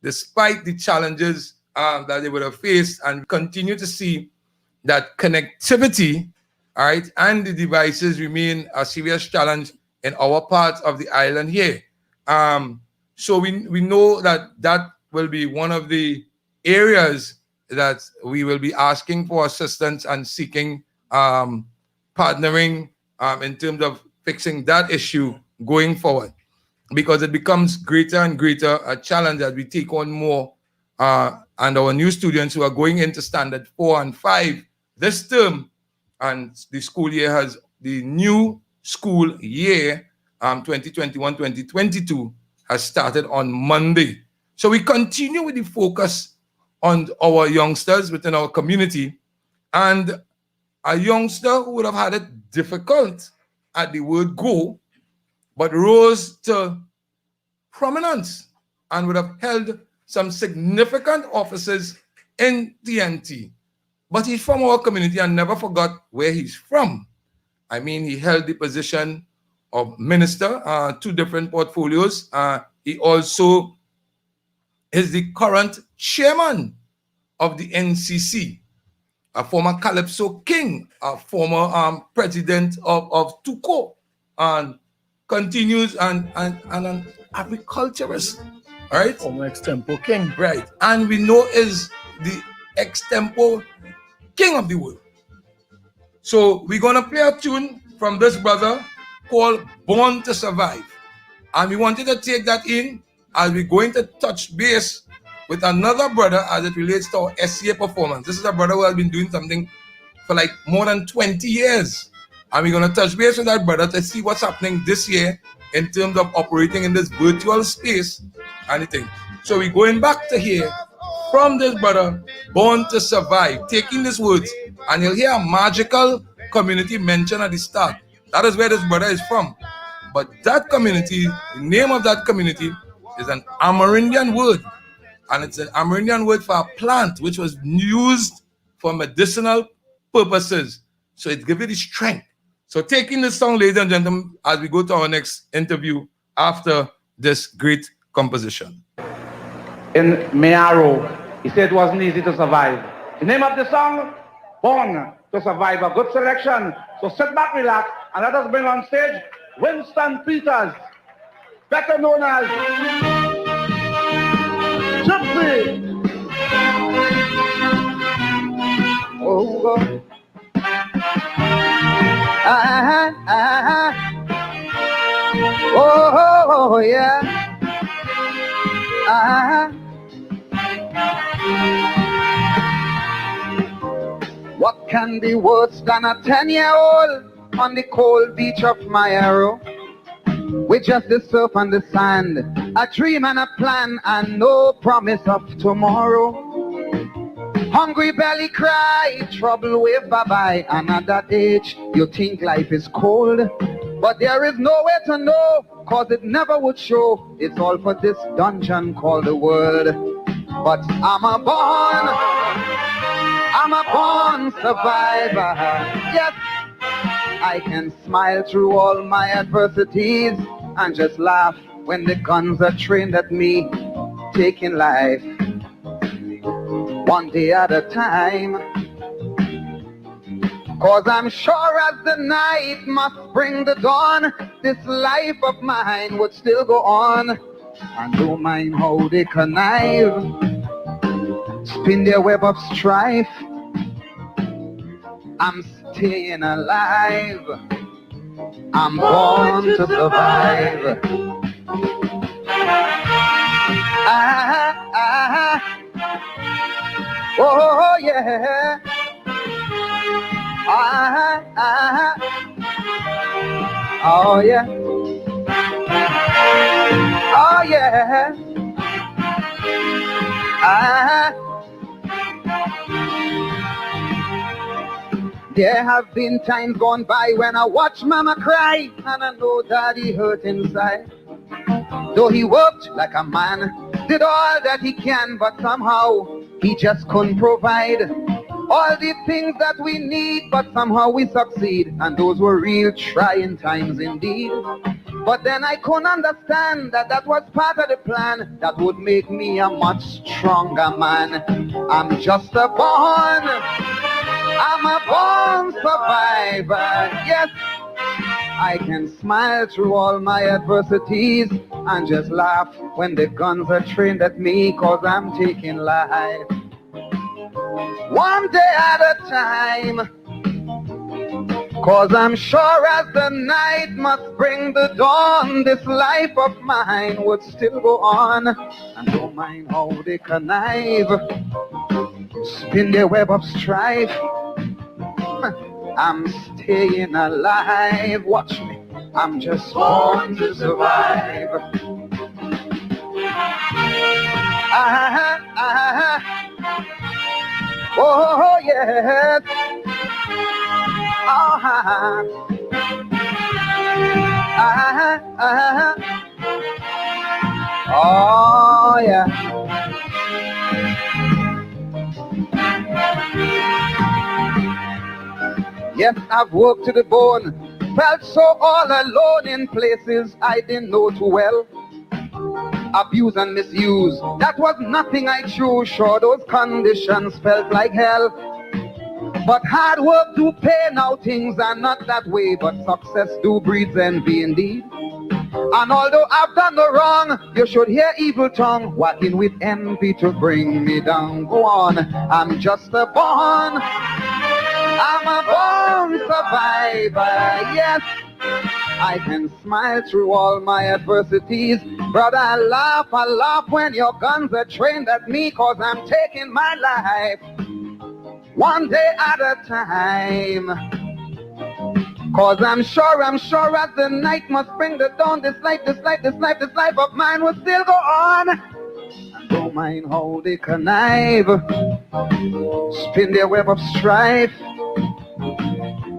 [SPEAKER 2] the challenges that they would have faced, and continue to see that connectivity, all right, and the devices remain a serious challenge in our part of the island here. So we know that will be one of the areas that we will be asking for assistance and seeking partnering in terms of fixing that issue going forward, because it becomes greater and greater a challenge as we take on more and our new students who are going into standard 4 and 5 this term, and the school year has the new school year 2021-2022 has started on Monday. So we continue with the focus on our youngsters within our community, and a youngster who would have had it difficult at the word go, but rose to prominence and would have held some significant offices in TNT. But he's from our community and never forgot where he's from. I mean, he held the position of minister, 2 different portfolios. He also is the current chairman of the NCC, a former Calypso King, a former president of TUCO, and continues and an agriculturist, all right?
[SPEAKER 11] Former extempo king.
[SPEAKER 2] Right, and we know is the extempo king of the world. So we're gonna play a tune from this brother called Born to Survive. And we wanted to take that in as we're going to touch base with another brother as it relates to our SCA performance. This is a brother who has been doing something for like more than 20 years. And we're going to touch base with that brother to see what's happening this year in terms of operating in this virtual space and anything. So we're going back to here from this brother, Born to Survive, taking these words, and you'll hear a magical community mentioned at the start. That is where this brother is from. But that community, the name of that community is an Amerindian word. And it's an Amerindian word for a plant which was used for medicinal purposes. So it gives you the strength. So taking this song, ladies and gentlemen, as we go to our next interview after this great composition.
[SPEAKER 18] In Mayaro, he said it wasn't easy to survive. The name of the song, Born to Survive. A good selection. So sit back, relax, and let us bring on stage Winston Peters, better known as Gypsy. Oh, God. Oh, yeah. What can be worse than a 10-year-old on the cold beach of Mayaro,
[SPEAKER 19] with just the surf and the sand, a dream and a plan and no promise of tomorrow. Hungry belly cry, trouble wave bye-bye, and at that age you think life is cold, but there is no way to know, cause it never would show. It's all for this dungeon called the world. But I'm a born survivor. Yes, I can smile through all my adversities and just laugh when the guns are trained at me, taking life one day at a time. Cause I'm sure as the night must bring the dawn, this life of mine would still go on. And don't mind how they connive, spin their web of strife, I'm staying alive. I'm born to survive. Oh yeah. Oh yeah. Oh yeah. There have been times gone by when I watch mama cry, and I know daddy hurt inside. Though he worked like a man, did all that he can, but somehow he just couldn't provide all the things that we need, but somehow we succeed, and those were real trying times indeed. But then I couldn't understand that that was part of the plan that would make me a much stronger man. I'm just a born survivor. Yes, I can smile through all my adversities and just laugh when the guns are trained at me, cause I'm taking life one day at a time. Cause I'm sure as the night must bring the dawn, this life of mine would still go on. And don't mind how they connive, spin their web of strife, I'm staying alive. Watch me, I'm just born to survive. Oh yes. Oh yeah. Yes, I've worked to the bone, felt so all alone in places I didn't know too well. Abuse and misuse, that was nothing I chose. Sure, those conditions felt like hell. But hard work do pay, now things are not that way. But success do breeds envy indeed. And although I've done no wrong, you should hear evil tongue working with envy to bring me down. Go on, I'm just a born survivor. Yes, I can smile through all my adversities. Brother, I laugh when your guns are trained at me, cause I'm taking my life one day at a time. Cause I'm sure as the night must bring the dawn, this life of mine will still go on. And don't mind how they connive, spin their web of strife,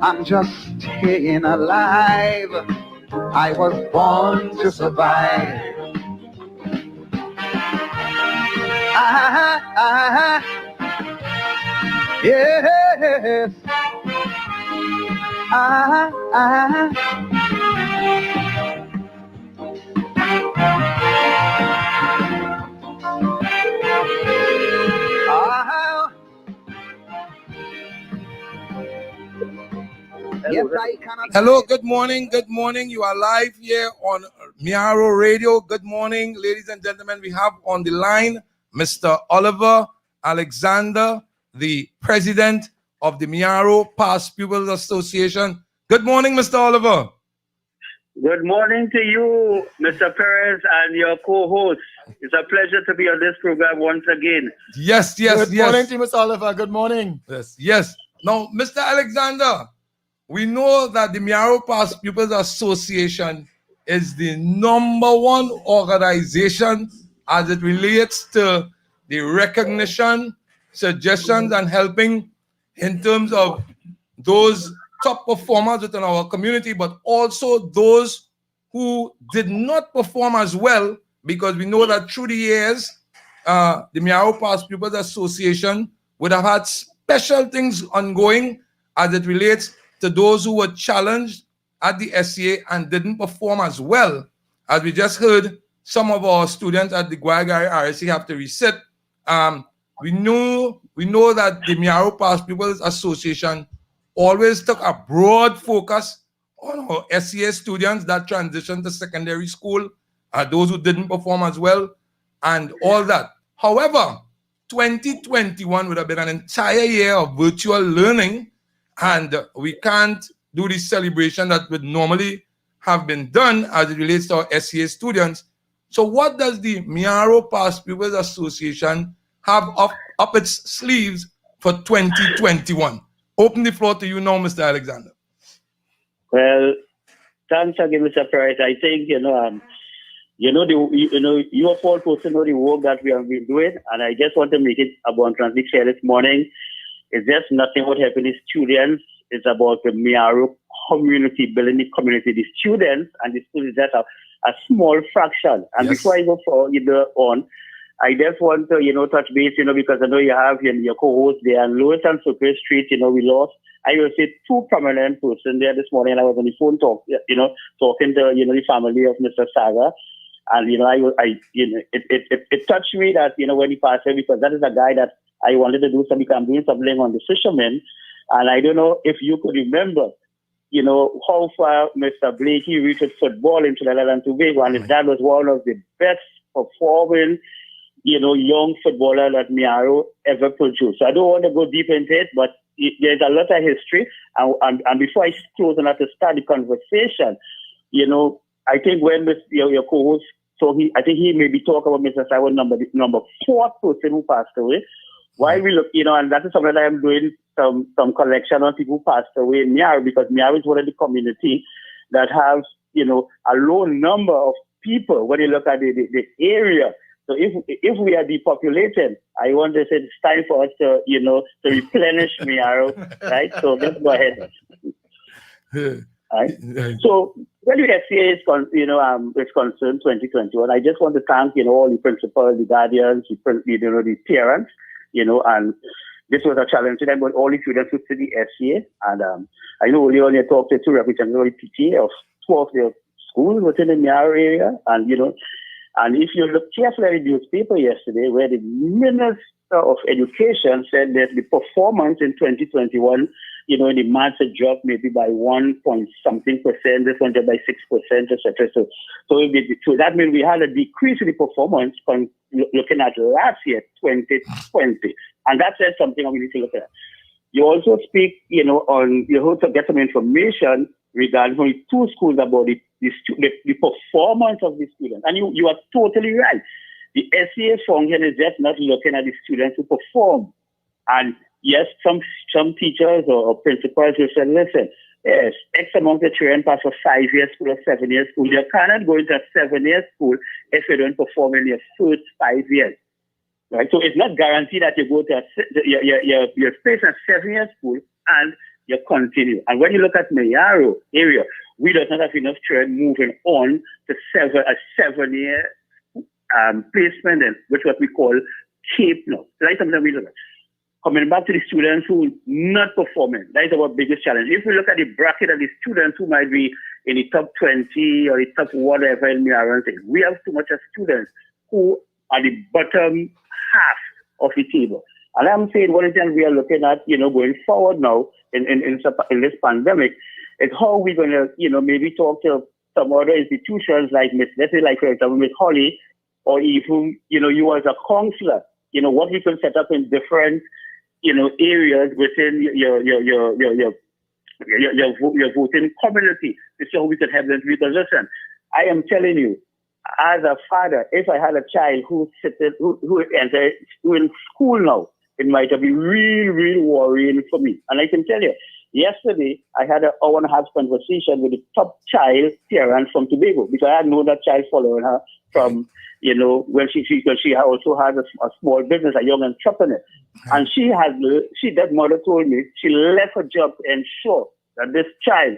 [SPEAKER 19] I'm just staying alive. I was born to survive. Yes. Yes, I cannot.
[SPEAKER 2] Hello, good morning. Good morning. You are live here on Miaro Radio. Good morning, ladies and gentlemen. We have on the line Mr. Oliver Alexander, the president of the Miaro Past Pupils Association. Good morning, Mr. Oliver.
[SPEAKER 20] Good morning to you, Mr. Perez, and your co-host. It's a pleasure to be on this program once again.
[SPEAKER 2] Yes.
[SPEAKER 11] Good morning to Mr. Oliver. Good morning.
[SPEAKER 2] Yes. Now, Mr. Alexander, we know that the Miaro Past Pupils Association is the #1 organization as it relates to the recognition, suggestions, and helping in terms of those top performers within our community, but also those who did not perform as well, because we know that through the years, the Miaro Past Pupils Association would have had special things ongoing as it relates to those who were challenged at the SCA and didn't perform as well. As we just heard, some of our students at the Guayagari RSC have to resit. We know that the Miaro Past Pupils Association always took a broad focus on our SCA students that transitioned to secondary school, those who didn't perform as well, and all that. However, 2021 would have been an entire year of virtual learning, and we can't do the celebration that would normally have been done as it relates to our SCA students. So what does the Miaro Past Pupils Association have up its sleeves for 2021? Open the floor to you now, Mr. Alexander.
[SPEAKER 20] Well, thanks again, Mr. Perez. I think, you are all supposed to know the work that we have been doing, and I just want to make it abundantly clear this morning. It's just nothing about helping the students. It's about the Miaro community, building the community. The students and the students that are a small fraction. And
[SPEAKER 2] Yes.
[SPEAKER 20] before I go on, I just want to, touch base, because I know you have your co-host there, and Lewis and Super Street, we lost, I will say, 2 prominent persons there this morning. I was on the phone talking to, the family of Mr. Saga. And, it touched me that, when he passed away, because that is a guy that I wanted to do something, I'm doing something on the fishermen. And I don't know if you could remember, how far Mr. Blakey reached with football in Trinidad and Tobago. And his dad was one of the best performing, young footballer that Miaro ever produced. So I don't want to go deep into it, but there's a lot of history. And before I close and have to start the conversation, I think when your co-host, I think he maybe talk about Mr. Simon, number 4th person who passed away. While we look, and that is something that I'm doing some collection on people who passed away in Miaro, because Miaro is one of the community that has, a low number of people when you look at the area. So if we are depopulated, I want to say it's time for us to, to replenish Miaro, right? So let's go ahead. Right? So when the SCA is concerned 2021, I just want to thank, all the principals, the guardians, the parents, and this was a challenge to them, but all the students who to the SCA. And I know earlier on you talked to 2 representatives of PTA of 2 of their schools within the Miaro area. And, and if you look carefully at the newspaper yesterday, where the Minister of Education said that the performance in 2021, the maths had dropped maybe by 1.something%, this one dropped by 6%, etc. So that means we had a decrease in the performance looking at last year, 2020. And that says something we need to look at. You also speak, on, you have to get some information regarding only 2 schools about the performance of the students. And you are totally right. The SCA function is just not looking at the students who perform. And yes, some teachers or principals will say, listen, yes, X amount of children pass a 5-year school or 7-year school. You cannot go into a 7-year school if you don't perform in your first 5 years. Right? So it's not guaranteed that you go to your space in a 7-year school and you continue. And when you look at Miaro area, we don't have enough children moving on to a 7-year placement, which what we call CAPE now. Right? Something we look at. Coming back to the students who not performing, that is our biggest challenge. If we look at the bracket of the students who might be in the top 20 or the top whatever in Miaro, we have too much of students who are the bottom half of the table. And I'm saying one thing we are looking at, going forward now in this pandemic, is how we're going to, maybe talk to some other institutions like, let's say, like, for example, Miss Holly, or even, you as a counselor, what we can set up in different, areas within your voting community to see how we can help them. Because listen, I am telling you, as a father, if I had a child who entered in school now, it might be real worrying for me. And I can tell you, yesterday, I had an hour and a half conversation with the top child parent from Tobago, because I had known that child following her from, when because she also has a small business, a young entrepreneur. And that mother told me she left her job to ensure that this child,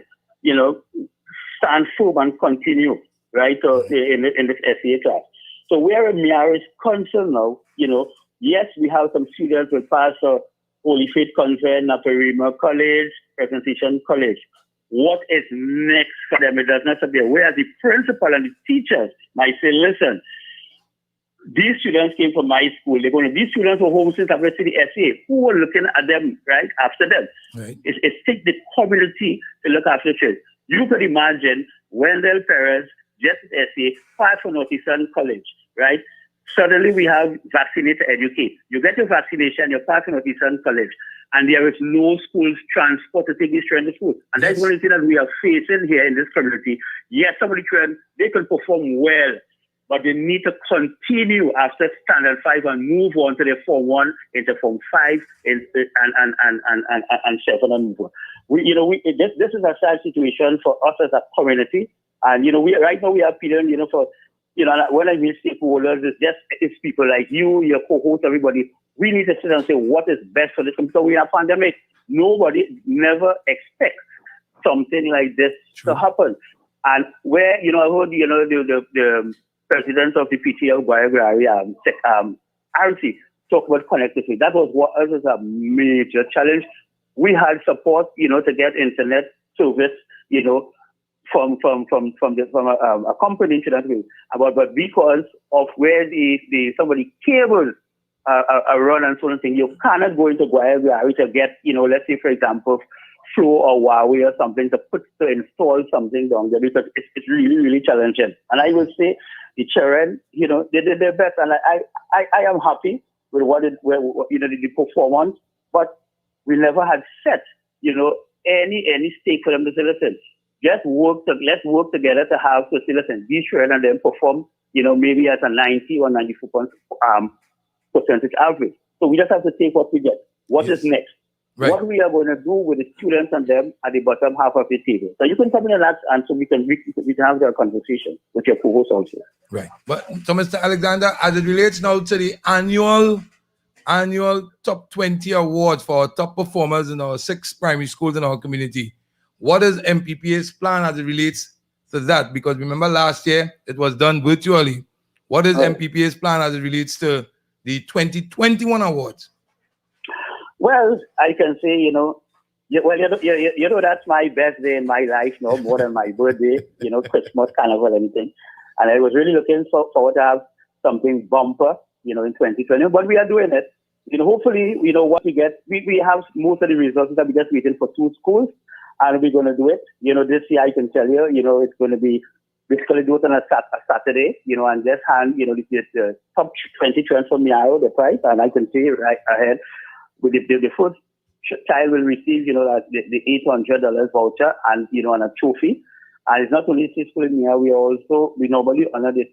[SPEAKER 20] stand firm and continue, right, in this SEA class. So where Miara is concerned now, yes, we have some students with Pastor Holy Faith Convent, Naparima College, Presentation College. What is next for them? It does not appear. Whereas the principal and the teachers might say, listen, these students came from my school. These students were home since I've the SA. Who were looking at them, right, after them?
[SPEAKER 2] Right.
[SPEAKER 20] It's take the community to look after children. You could imagine Wendell, Perez, just SA, part from Northeastern College, right? Suddenly we have vaccinate to educate. You get your vaccination, you're part of Northeastern College, and there is no schools transport to take these children to school. And that's one thing that we are facing here in this community. Yes, some of the children, they can perform well, but they need to continue after Standard 5 and move on to their Form 1 into Form 5 and 7 and move on. This is a sad situation for us as a community. And, right now we are appealing, for, when I mean stakeholders, it's people like you, your co-host, everybody. We need to sit and say what is best for this. So we have pandemic. Nobody never expects something like this to happen. And where, I heard, the president of the PTA of Guayagari, RC, talk about connectivity. That was what was a major challenge. We had support, to get internet service, from a company, but because of where some of the cables are run and so on thing, you cannot go into Guayagari to get, let's say, for example, Flow or Huawei or something to install something down there, because it's really, really challenging. And I will say the children, they did their best, and I am happy with the performance, but we never had set, any stake for them to say, listen, let's work together to have to say, listen, these children and then perform, maybe at a 90 or 94 percentage average. So we just have to take what we get. What is next? Right. What we are going to do with the students and them at the bottom half of the table. So you can come in and ask, and so we can have that conversation with your co-host also.
[SPEAKER 2] Right. But so, Mr. Alexander, as it relates now to the annual top 20 awards for our top performers in our 6 primary schools in our community, what is MPPA's plan as it relates to that? Because remember last year it was done virtually. What is MPPA's plan as it relates to the 2021 awards?
[SPEAKER 20] Well, I can say, that's my best day in my life, more than my birthday, Christmas, Carnival, anything. And I was really looking forward to have something bumper, in 2020. But we are doing it. Hopefully, what we get, we have most of the results that we just waiting for 2 schools, and we're going to do it. This year I can tell you, it's going to be basically do it on a Saturday, and just hand, the top 20 children from Miao, the prize, and I can see right ahead. With the first child will receive, the $800 voucher and, and a trophy. And it's not only school in Mia, we normally honor the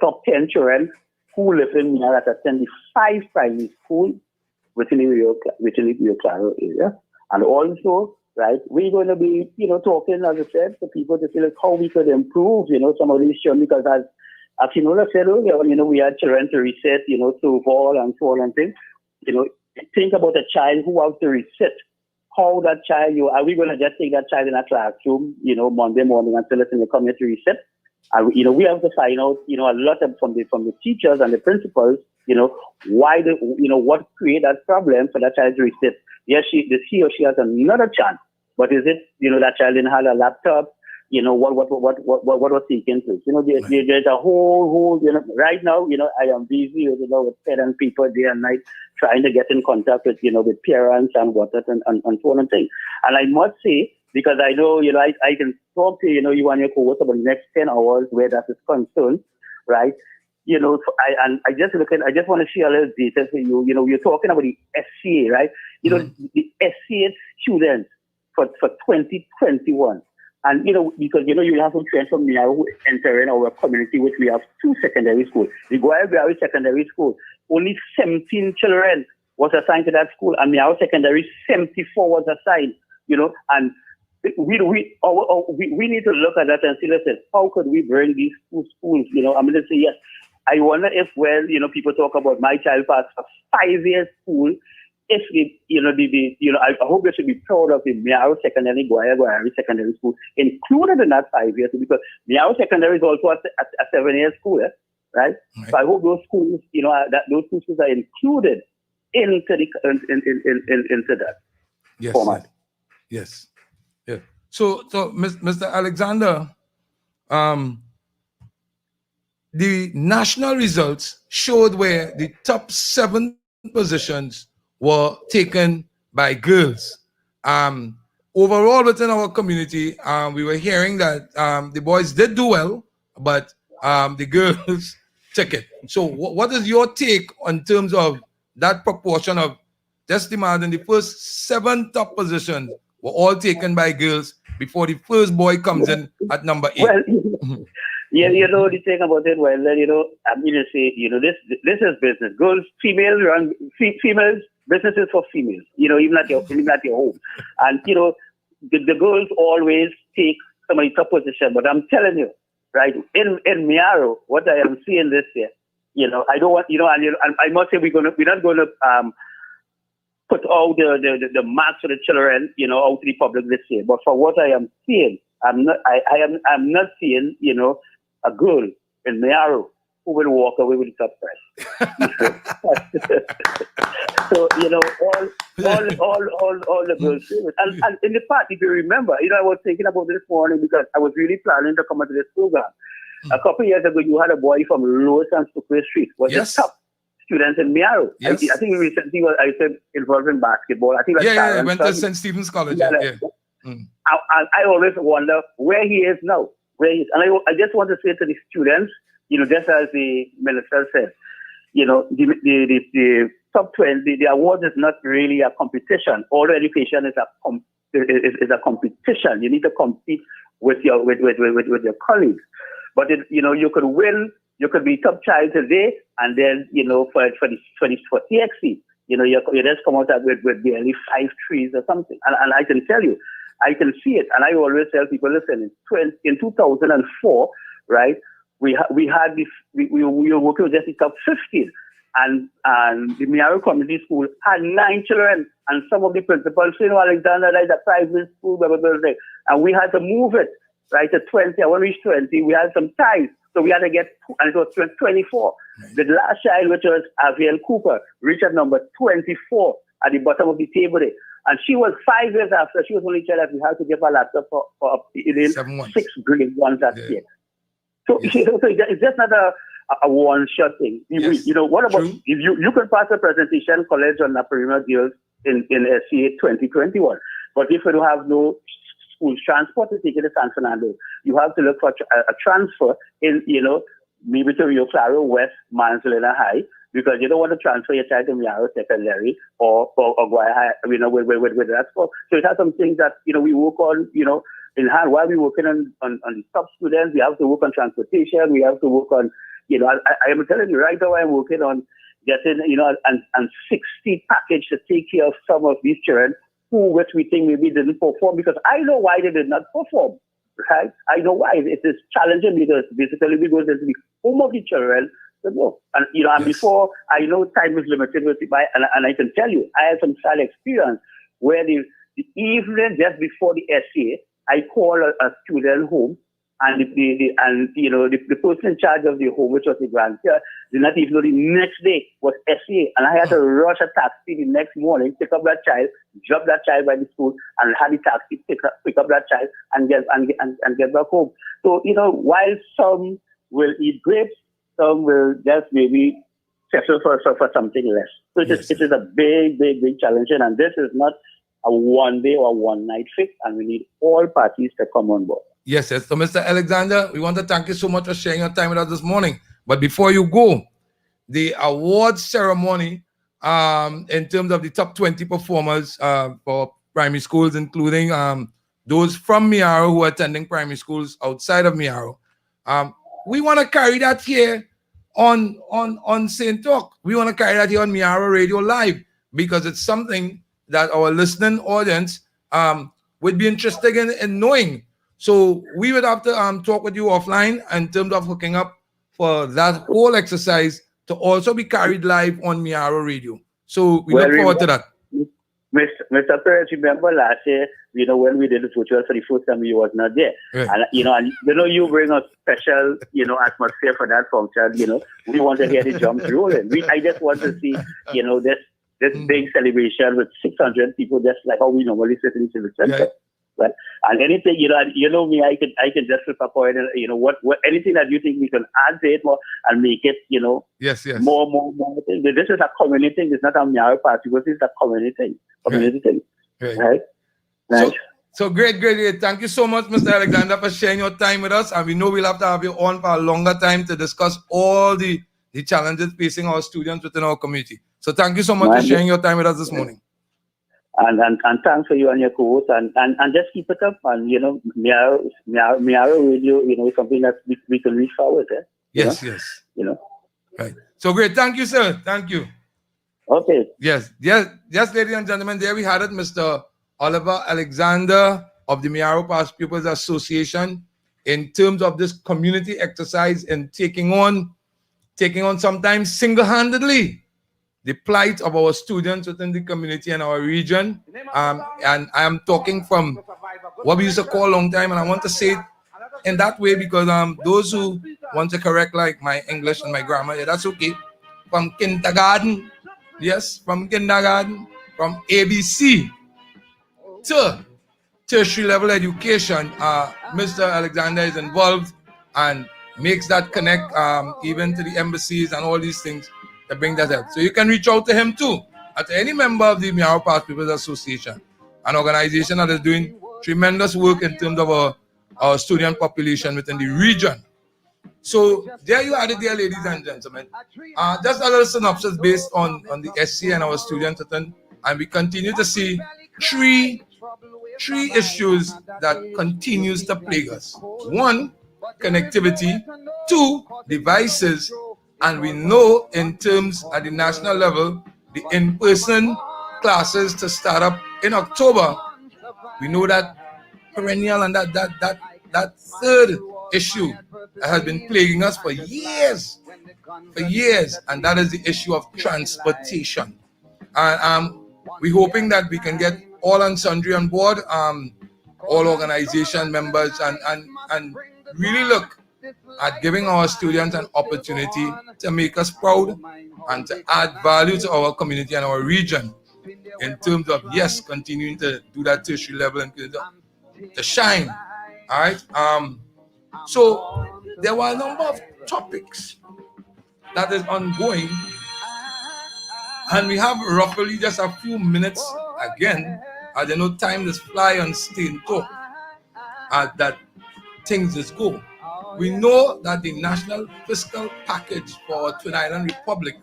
[SPEAKER 20] top 10 children who live in Mia that attend the 5 primary schools within the Rio Claro area. And also, right, we're going to be, talking, as I said, to people to see how we could improve, some of these children, because as Finola said earlier, we had children to reset, to fall and so on and things, think about a child who has to reset. How that child, are we going to just take that child in a classroom, Monday morning and say, listen, you come here to reset? And, we have to find out, a lot from the teachers and the principals, why what create that problem for that child to reset. Yes, he or she has another chance, but is it, that child didn't have a laptop? What was taking place? There's a whole, right now, I am busy, with parent people day and night trying to get in contact with, with parents and whatnot and so on and things. And I must say, because I know, I can talk to, you and your co-host about the next 10 hours where that is concerned, right? I just want to share a little data for you. You're talking about the SCA, right? The SCA students for 2021. And, because, you have some friends from Miao who enter in our community, which we have 2 secondary schools. The Guayagari Secondary School, only 17 children was assigned to that school, and Miao Secondary, 74 was assigned. and we need to look at that and say, listen, how could we bring these two schools? I'm going to say yes. I wonder if people talk about my child passed a 5-year school. If I hope they should be proud of the Miaro Secondary, Guayari Secondary School included in that 5 years, because Miaro Secondary is also a 7-year school, right? So I hope those schools, that those schools are included into that format.
[SPEAKER 2] Yes. Yeah. So Mr. Alexander, the national results showed where the top 7 positions were taken by girls. Overall, within our community, we were hearing that the boys did do well, but the girls took it. So what is your take on terms of that proportion of, just imagine the first 7 top positions were all taken by girls before the first boy comes in at number 8?
[SPEAKER 20] Well, the thing about it, I'm going to say, this is business. Girls, females run, females, businesses for females, even at your home. And, the girls always take some of the top position. But I'm telling you, right, in Miaro, what I am seeing this year, I don't want, and I must say we're not going to put all the marks for the children, out to the public this year. But for what I am seeing, I'm not seeing, a girl in Miaro who will walk away with the top prize. So, all the girls do it. And in the past, if you remember, I was thinking about this morning because I was really planning to come into this program. A couple of years ago, you had a boy from Lewis and Sucre Street, was the top student in Miaro. I think recently I said involved in basketball. I think
[SPEAKER 2] went to St. Stephen's College.
[SPEAKER 20] I always wonder where he is now. And I just want to say to the students, just as the minister said, the top 20, the award is not really a competition. All education is a competition. You need to compete with your colleagues. But you could win. You could be top child today, and then for TXC, you just come out with barely 5 trees or something. And I can tell you, I can see it, and I always tell people, listen, in 2004, right? We were working with just the top 15, and the Miaro Community School had 9 children, and some of the principals, Alexander, like a private school, blah, blah, blah, blah, and we had to move it, right, to 20. I want to reach 20. We had some ties, so we had to get, and it was 24. The last child, which was Aviel Cooper, reached at number 24 at the bottom of the table there. And she was 5 years after. She was only child that we had to give her laptop for 6th grade ones that year. So, so it's just not a one-shot thing. What about if you can pass a presentation college on Naparima Girls in SCA 2021, but if you don't have no school transport to take it to San Fernando, you have to look for a transfer in, maybe to Rio Claro West, Manzanilla High, because you don't want to transfer your child to Miaro Secondary or Guaya, with that school. So it has some things that, we work on, in hand. While we're working on the top students, we have to work on transportation, we have to work on, I am telling you right now, I'm working on getting, and 60 package to take care of some of these children which we think maybe didn't perform, because I know why they did not perform, right? I know why. It is challenging because basically we go to the home of the children. And and before, I know time is limited with and I can tell you, I had some sad experience where the evening just before the SCA, I called a student home, and the person in charge of the home, which was the grantor, did not even know the next day was SCA, and I had to rush a taxi the next morning, pick up that child, drop that child by the school, and had the taxi pick up that child and get back home. So while some will eat grapes, some will just maybe settle for something less. So it is a big challenge, and this is not a one day or one night fix, and we need all parties to come on board.
[SPEAKER 2] Yes. So Mr. Alexander, we want to thank you so much for sharing your time with us this morning. But before you go, the awards ceremony, in terms of the top 20 performers for primary schools, including those from Miaro who are attending primary schools outside of Miaro, we want to carry that here on St. Talk. We want to carry that here on Miaro Radio Live, because it's something that our listening audience would be interested in knowing. So we would have to talk with you offline in terms of hooking up for that whole exercise to also be carried live on Miaro Radio. So we look forward to that.
[SPEAKER 20] Mr. Perez, remember last year, when we did the virtual for the first time, you was not there.
[SPEAKER 2] Right.
[SPEAKER 20] And, you bring a special, atmosphere for that function. We want to hear the drums rolling. I just want to see, this big celebration with 600 people, just like how we normally sit in the center.
[SPEAKER 2] Right.
[SPEAKER 20] Right? And anything, me, I can just flip a coin and, what anything that you think we can add to it more and make it,
[SPEAKER 2] yes.
[SPEAKER 20] more thing. This is a community thing. It's not a Miaro party, but it's a community thing. Right?
[SPEAKER 2] So great. Thank you so much, Mr. Alexander, for sharing your time with us. And we know we'll have to have you on for a longer time to discuss all the challenges facing our students within our community. So thank you so much for sharing your time with us this morning.
[SPEAKER 20] And thanks for you and your co-host, and just keep it up. And Miaro Radio, is something that we can reach forward.
[SPEAKER 2] Yes. Right. So great. Thank you, sir. Thank you.
[SPEAKER 20] Okay.
[SPEAKER 2] Yes, ladies and gentlemen. There we had it, Mr. Oliver Alexander of the Miaro Past Pupils Association, in terms of this community exercise and taking on sometimes single-handedly the plight of our students within the community and our region. And I am talking from what we used to call a long time, and I want to say it in that way because those who want to correct like my English and my grammar, that's okay. From kindergarten, from ABC to tertiary level education, Mr. Alexander is involved and makes that connect even to the embassies and all these things to bring that help. So you can reach out to him too, at any member of the Miaro Past Peoples Association, an organization that is doing tremendous work in terms of our student population within the region. So there you are, dear ladies and gentlemen. Just a little synopsis based on the SC and our students, and we continue to see three issues that continues to plague us. One, connectivity. Two, devices. And we know in terms at the national level, the in-person classes to start up in October. We know that perennial and that third issue that has been plaguing us for years, and that is the issue of transportation. And we're hoping that we can get all and sundry on board, all organization members, and really look at giving our students an opportunity to make us proud and to add value to our community and our region in terms of, continuing to do that tertiary level and to shine. All right. So there were a number of topics that is ongoing, and we have roughly just a few minutes again. I don't know, time is fly and stay in talk that things just go. We know that the National Fiscal Package for our Twin Island Republic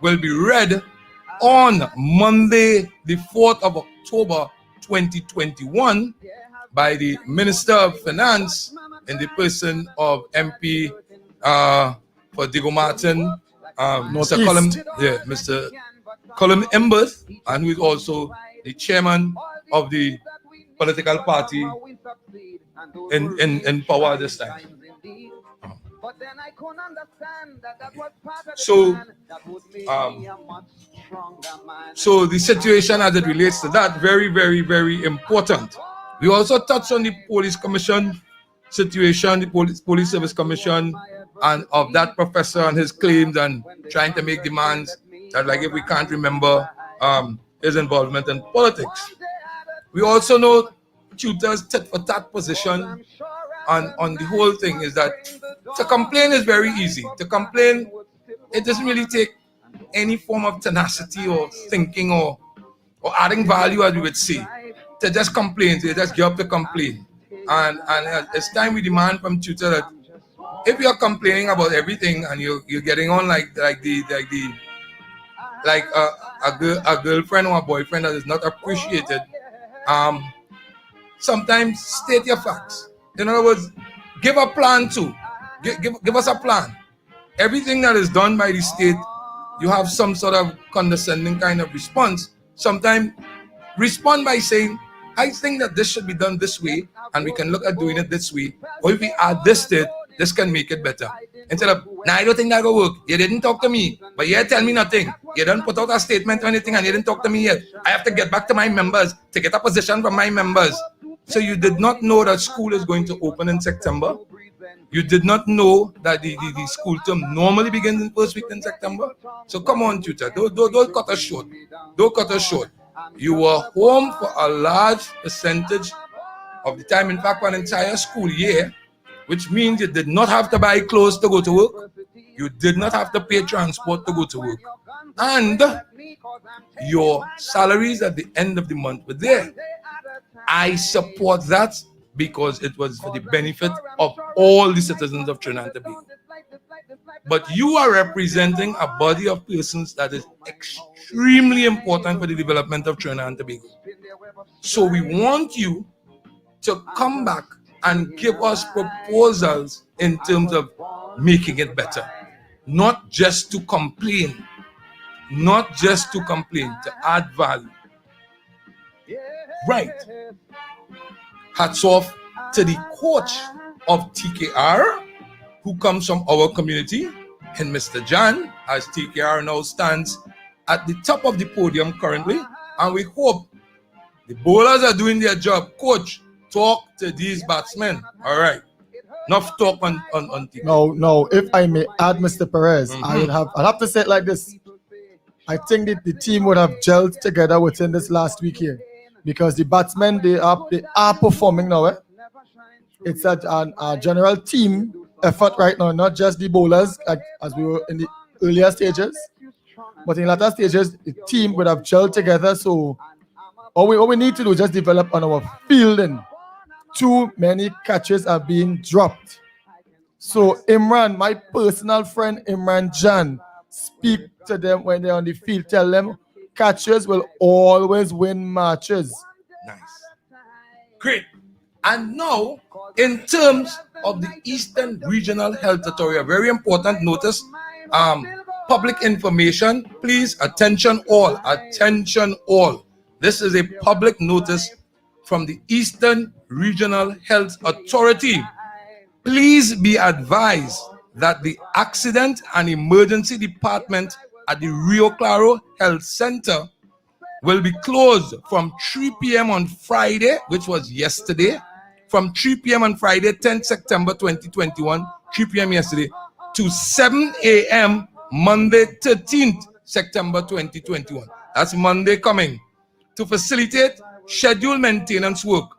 [SPEAKER 2] will be read on Monday, the 4th of October, 2021, by the Minister of Finance in the person of MP for Diego Martin, Mr. Colin Emberth, and who is also the chairman of the political party in power this time. So the situation as it relates to that, very, very, very important. We also touched on the police commission situation, the police service commission, and of that professor and his claims and trying to make demands that, like, if we can't remember his involvement in politics. We also know tutors' tit-for-tat position on the whole thing is that to complain is very easy. To complain, it doesn't really take any form of tenacity or thinking or adding value, as we would say. To just complain, to just get up to complain. And it's time we demand from tutor that if you're complaining about everything and you're getting on like a girlfriend or a boyfriend that is not appreciated, sometimes state your facts. In other words, give a plan too. Give us a plan. Everything that is done by the state, you have some sort of condescending kind of response. Sometimes respond by saying, I think that this should be done this way, and we can look at doing it this way. Or if we add this to it, this can make it better. Instead of, nah, I don't think that'll work. You didn't talk to me, but you tell me nothing. You didn't put out a statement or anything, and you didn't talk to me yet. I have to get back to my members to get a position from my members. So you did not know that school is going to open in September. You did not know that the school term normally begins in first week in September. So come on, tutor, don't cut us short. Don't cut us short. You were home for a large percentage of the time, in fact, for an entire school year, which means you did not have to buy clothes to go to work. You did not have to pay transport to go to work. And your salaries at the end of the month were there. I support that because it was for the benefit of all the citizens of Trinidad and Tobago. But you are representing a body of persons that is extremely important for the development of Trinidad and Tobago. So we want you to come back and give us proposals in terms of making it better. Not just to complain. Not just to complain, to add value. Right. Hats off to the coach of TKR, who comes from our community, and Mr. Jan, as TKR now stands at the top of the podium currently, and we hope the bowlers are doing their job. Coach, talk to these batsmen. All right. Enough talk on TV.
[SPEAKER 11] No, if I may add, Mr. Perez, I'd have to say it like this. I think that the team would have gelled together within this last week here, because the batsmen, they are performing now. It's a general team effort right now, not just the bowlers, like as we were in the earlier stages, but in latter stages, the team would have gelled together. So all we need to do is just develop on our fielding. Too many catches are being dropped. So Imran, my personal friend Imran Jan, speak to them when they're on the field. Tell them catchers will always win matches.
[SPEAKER 2] Nice. Great. And now, in terms of the Eastern Regional Health Authority, a very important notice, public information, please, attention all. This is a public notice from the Eastern Regional Health Authority. Please be advised that the Accident and Emergency Department at the Rio Claro Health Center will be closed from 3 p.m. on Friday, which was yesterday, from 3 p.m. on Friday, 10th September 2021, 3 p.m. yesterday, to 7 a.m. Monday, 13th September 2021. That's Monday coming, to facilitate scheduled maintenance work.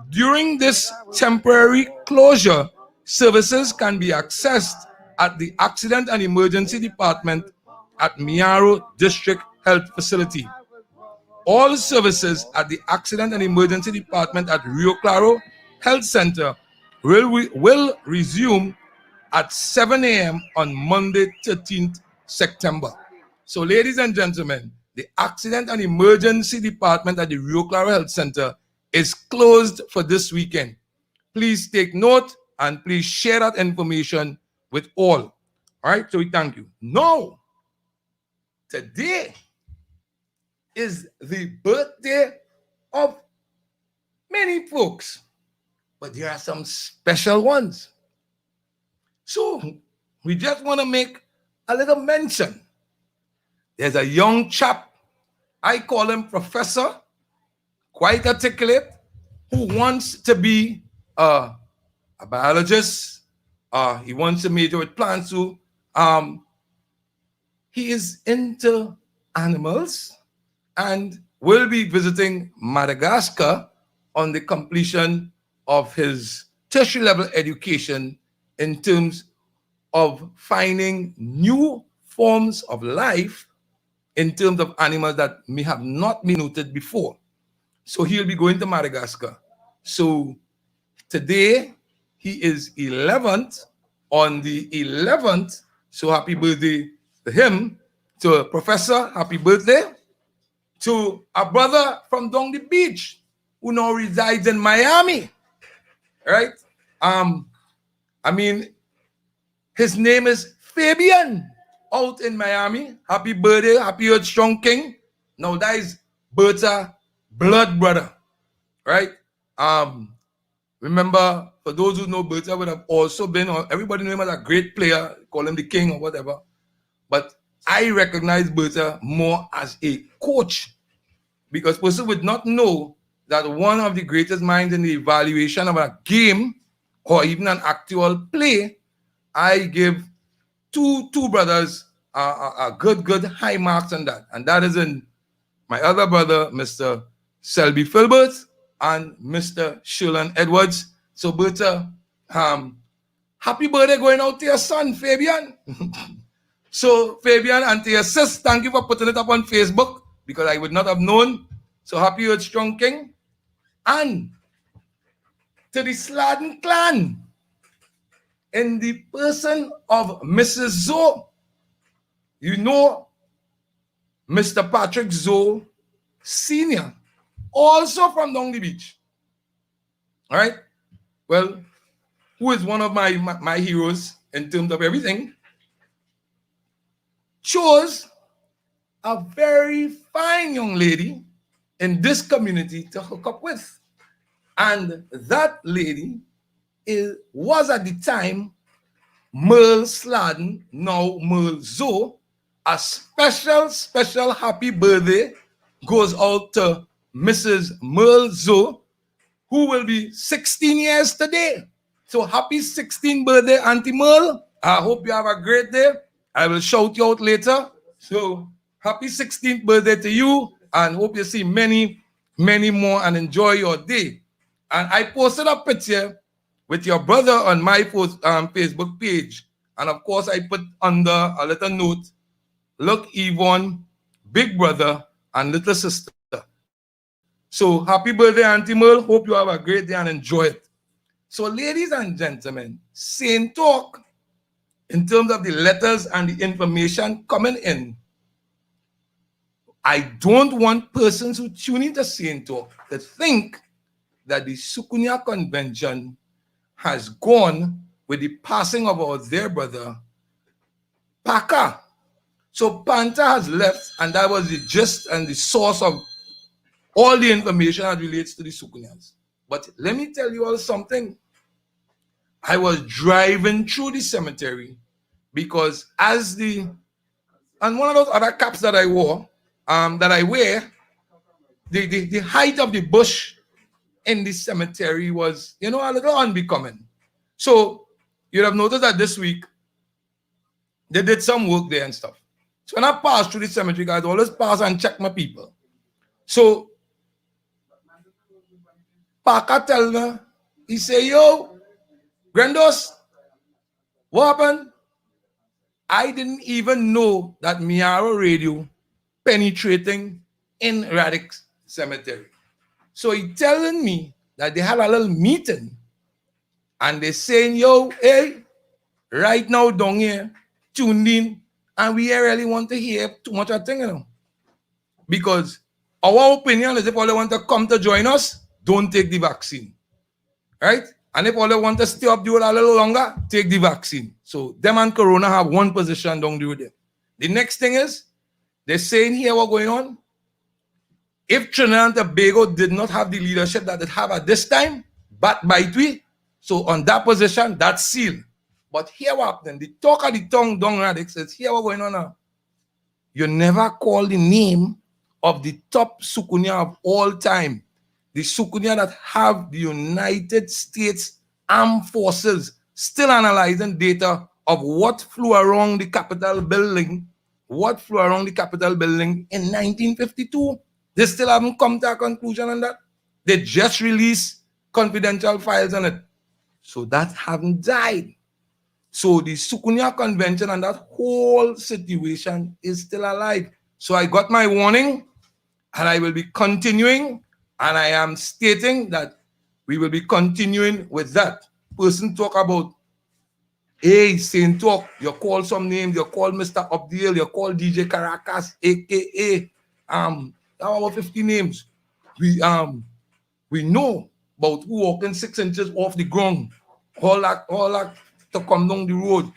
[SPEAKER 2] During this temporary closure, services can be accessed at the Accident and Emergency Department at Miaro District Health Facility. All services at the Accident and Emergency Department at Rio Claro Health Center will resume at 7 a.m. on Monday, 13th September. So, ladies and gentlemen, the Accident and Emergency Department at the Rio Claro Health Center is closed for this weekend. Please take note and please share that information with all. All right, so we thank you. Now, today is the birthday of many folks, but there are some special ones. So we just want to make a little mention. There's a young chap, I call him Professor, quite articulate, who wants to be a biologist. He wants to major with plants too. He is into animals and will be visiting Madagascar on the completion of his tertiary level education in terms of finding new forms of life in terms of animals that may have not been noted before. So he'll be going to Madagascar. So today he is 11th on the 11th. So happy birthday to him. To Professor, happy birthday. To a brother from down the beach who now resides in Miami. Right? I mean, his name is Fabian out in Miami. Happy birthday, happy Earth Strong King. Now that is Bertha blood brother. right? Remember, for those who know, Bertha would have also been, or everybody knew him as a great player, call him the king or whatever. But I recognize Bertha more as a coach, because person would not know that one of the greatest minds in the evaluation of a game or even an actual play, I give two brothers a good high marks on that. And that is in my other brother, Mr. Selby Filbert, and Mr. Sherlin Edwards. So, Bertha, happy birthday going out to your son, Fabian. So, Fabian, and to your sis, thank you for putting it up on Facebook, because I would not have known. So, happy Earth Strong King. And to the Sladden clan, in the person of Mrs. Zoe, you know Mr. Patrick Zoe Senior, also from down the beach. All right? Well, who is one of my heroes in terms of everything, chose a very fine young lady in this community to hook up with. And that lady was at the time Merle Sladden, now Merle Zoe. A special happy birthday goes out to Mrs. Merle Zoe, who will be 16 years today. So happy 16th birthday, Auntie Merle. I hope you have a great day. I will shout you out later. So happy 16th birthday to you, and hope you see many more and enjoy your day. And I posted a picture with your brother on my Facebook page. And of course, I put under a little note, look, Yvonne, big brother, and little sister. So happy birthday, Auntie Merle. Hope you have a great day and enjoy it. So, ladies and gentlemen, Seine Talk, in terms of the letters and the information coming in, I don't want persons who tune into Seine Talk to think that the Sukunya Convention has gone with the passing of our dear brother, Paka. So Panta has left, and that was the gist and the source of all the information that relates to the Sukunyas. But let me tell you all something. I was driving through the cemetery because and one of those other caps that I wore, that I wear, the height of the bush in the cemetery was, a little unbecoming. So you'd have noticed that this week, they did some work there and stuff. So when I pass through the cemetery, I always pass and check my people. So Parker tell me, he say, yo, Grandos, what happened? I didn't even know that Miaro Radio penetrating in Radix Cemetery. So he telling me that they had a little meeting and they saying, yo, hey, right now down here, tuned in, and we really want to hear too much of thing, Because our opinion is if all they want to come to join us, don't take the vaccine. Right? And if all they want to stay up the road a little longer, take the vaccine. So them and Corona have one position down the road there. The next thing is, they're saying here what's going on. If Trinidad and Tobago did not have the leadership that it have at this time, but by we, so on that position, that's sealed. But here what happened, the talk of the tongue down Radix says, here what's going on now. You never call the name of the top Sukunya of all time. The Sukunya that have the United States Armed Forces still analyzing data of what flew around the Capitol building, in 1952. They still haven't come to a conclusion on that. They just released confidential files on it. So that haven't died. So the Sukunya Convention and that whole situation is still alive. So I got my warning, and I will be continuing, and I am stating that we will be continuing with that. Person talk about, hey, Seine Talk, you call some names, you call Mr. Abdil, you call DJ Caracas, aka about 50 names. We know about who walking 6 inches off the ground, all that to come down the road.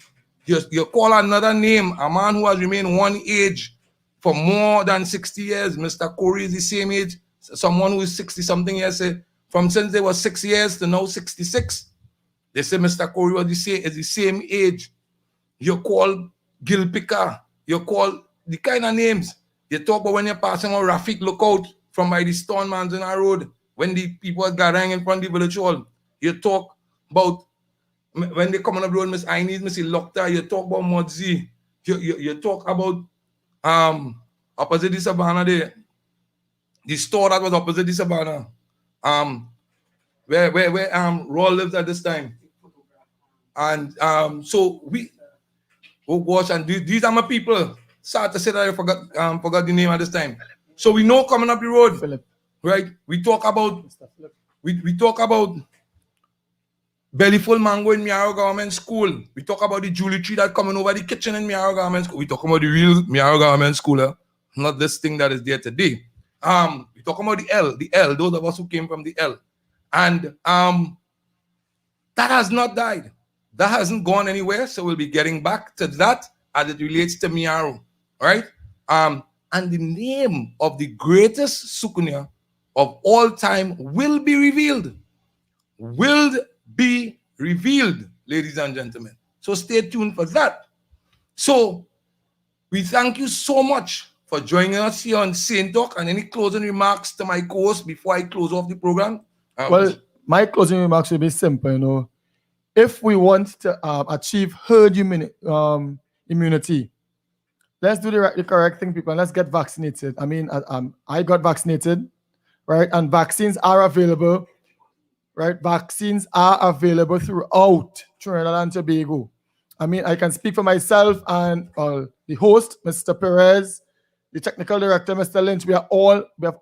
[SPEAKER 2] You call another name, a man who has remained one age for more than 60 years. Mr. Corey is the same age. Someone who is 60-something years say, from since they were 6 years to now 66. They say Mr. Corey was the same age. You call Gil Picker, you call the kind of names. They talk about when you're passing on Rafik Lookout from by the Stone Mountain Road, when the people are gathering in front of the village hall. You talk about when they come on the road, Miss Inez, Miss Lokta, you talk about Modzi. You talk about opposite the Savannah there. The store that was opposite the Savannah. Where Raw lived at this time. And so we watch, and these are my people. Sad to say that I forgot the name at this time. So we know coming up the road, Philip. Right? We talk about Bellyful Mango in Miaro Government School. We talk about the Julie tree that coming over the kitchen in Miaro Government School. We talk about the real Miaro Government School, not this thing that is there today. We talk about the L, those of us who came from the L. And that has not died. That hasn't gone anywhere, so we'll be getting back to that as it relates to Miaro, right? And the name of the greatest Sukunya of all time will be revealed. Will be revealed, ladies and gentlemen. So stay tuned for that. So we thank you so much for joining us here on Seine Talk, and any closing remarks to my co-host before I close off the program?
[SPEAKER 11] Well, my closing remarks will be simple, you know. If we want to achieve herd immunity, let's do the correct thing, people. Let's get vaccinated. I mean, I got vaccinated, right? And vaccines are available, right? Vaccines are available throughout Trinidad and Tobago. I mean, I can speak for myself and the host, Mr. Perez, the technical director, Mr. Lynch. We have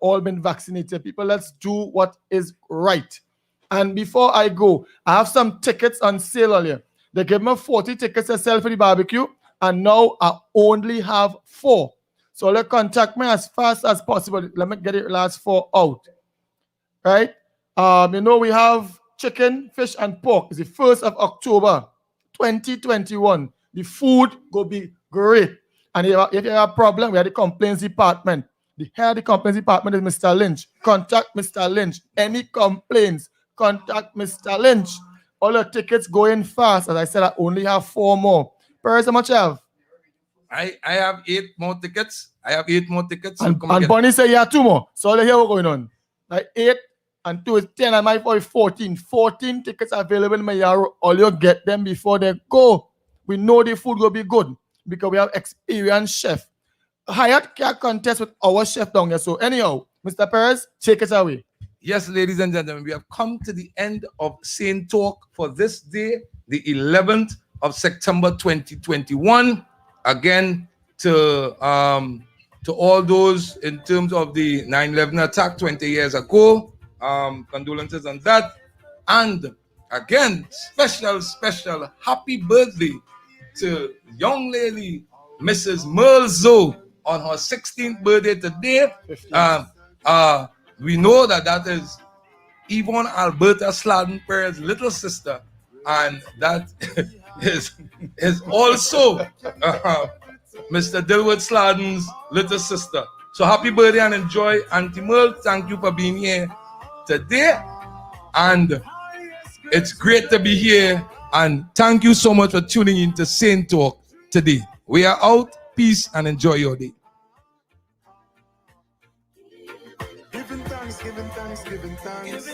[SPEAKER 11] all been vaccinated. People, let's do what is right. And before I go, I have some tickets on sale earlier. They gave me 40 tickets to sell for the barbecue, and now I only have 4. So let's contact me as fast as possible. Let me get the last 4 out. Right? You know, we have chicken, fish, and pork. It's the 1st of October, 2021. The food will be great. And if you have a problem, we have the complaints department. The head of the complaints department is Mr. Lynch. Contact Mr. Lynch. Any complaints, contact Mr. Lynch. All the tickets going fast. As I said, I only have 4 more. Perez, how much you have?
[SPEAKER 2] I have 8 more tickets.
[SPEAKER 11] And Bonnie said you have 2 more. So let's hear what's going on. Like 8 and 2 is 10. I might for 14. 14 tickets available in Mayaro. All you get them before they go. We know the food will be good because we have experienced chef. Hyatt can contest with our chef down here. So anyhow, Mr. Perez, take it away.
[SPEAKER 2] Yes, ladies and gentlemen, we have come to the end of Seine Talk for this day, the 11th of September 2021. Again, to all those in terms of the 9/11 attack 20 years ago, condolences on that. And again, special happy birthday to young lady Mrs. Merzo on her 16th birthday today. We know that is Yvonne Alberta Sladden Perez's little sister, and that is also Mr. Dilwood Sladden's little sister. So happy birthday and enjoy, Auntie Merle. Thank you for being here today, and it's great to be here. And thank you so much for tuning in to Seine Talk today. We are out. Peace and enjoy your day.
[SPEAKER 14] Giving thanks, giving thanks, giving thanks.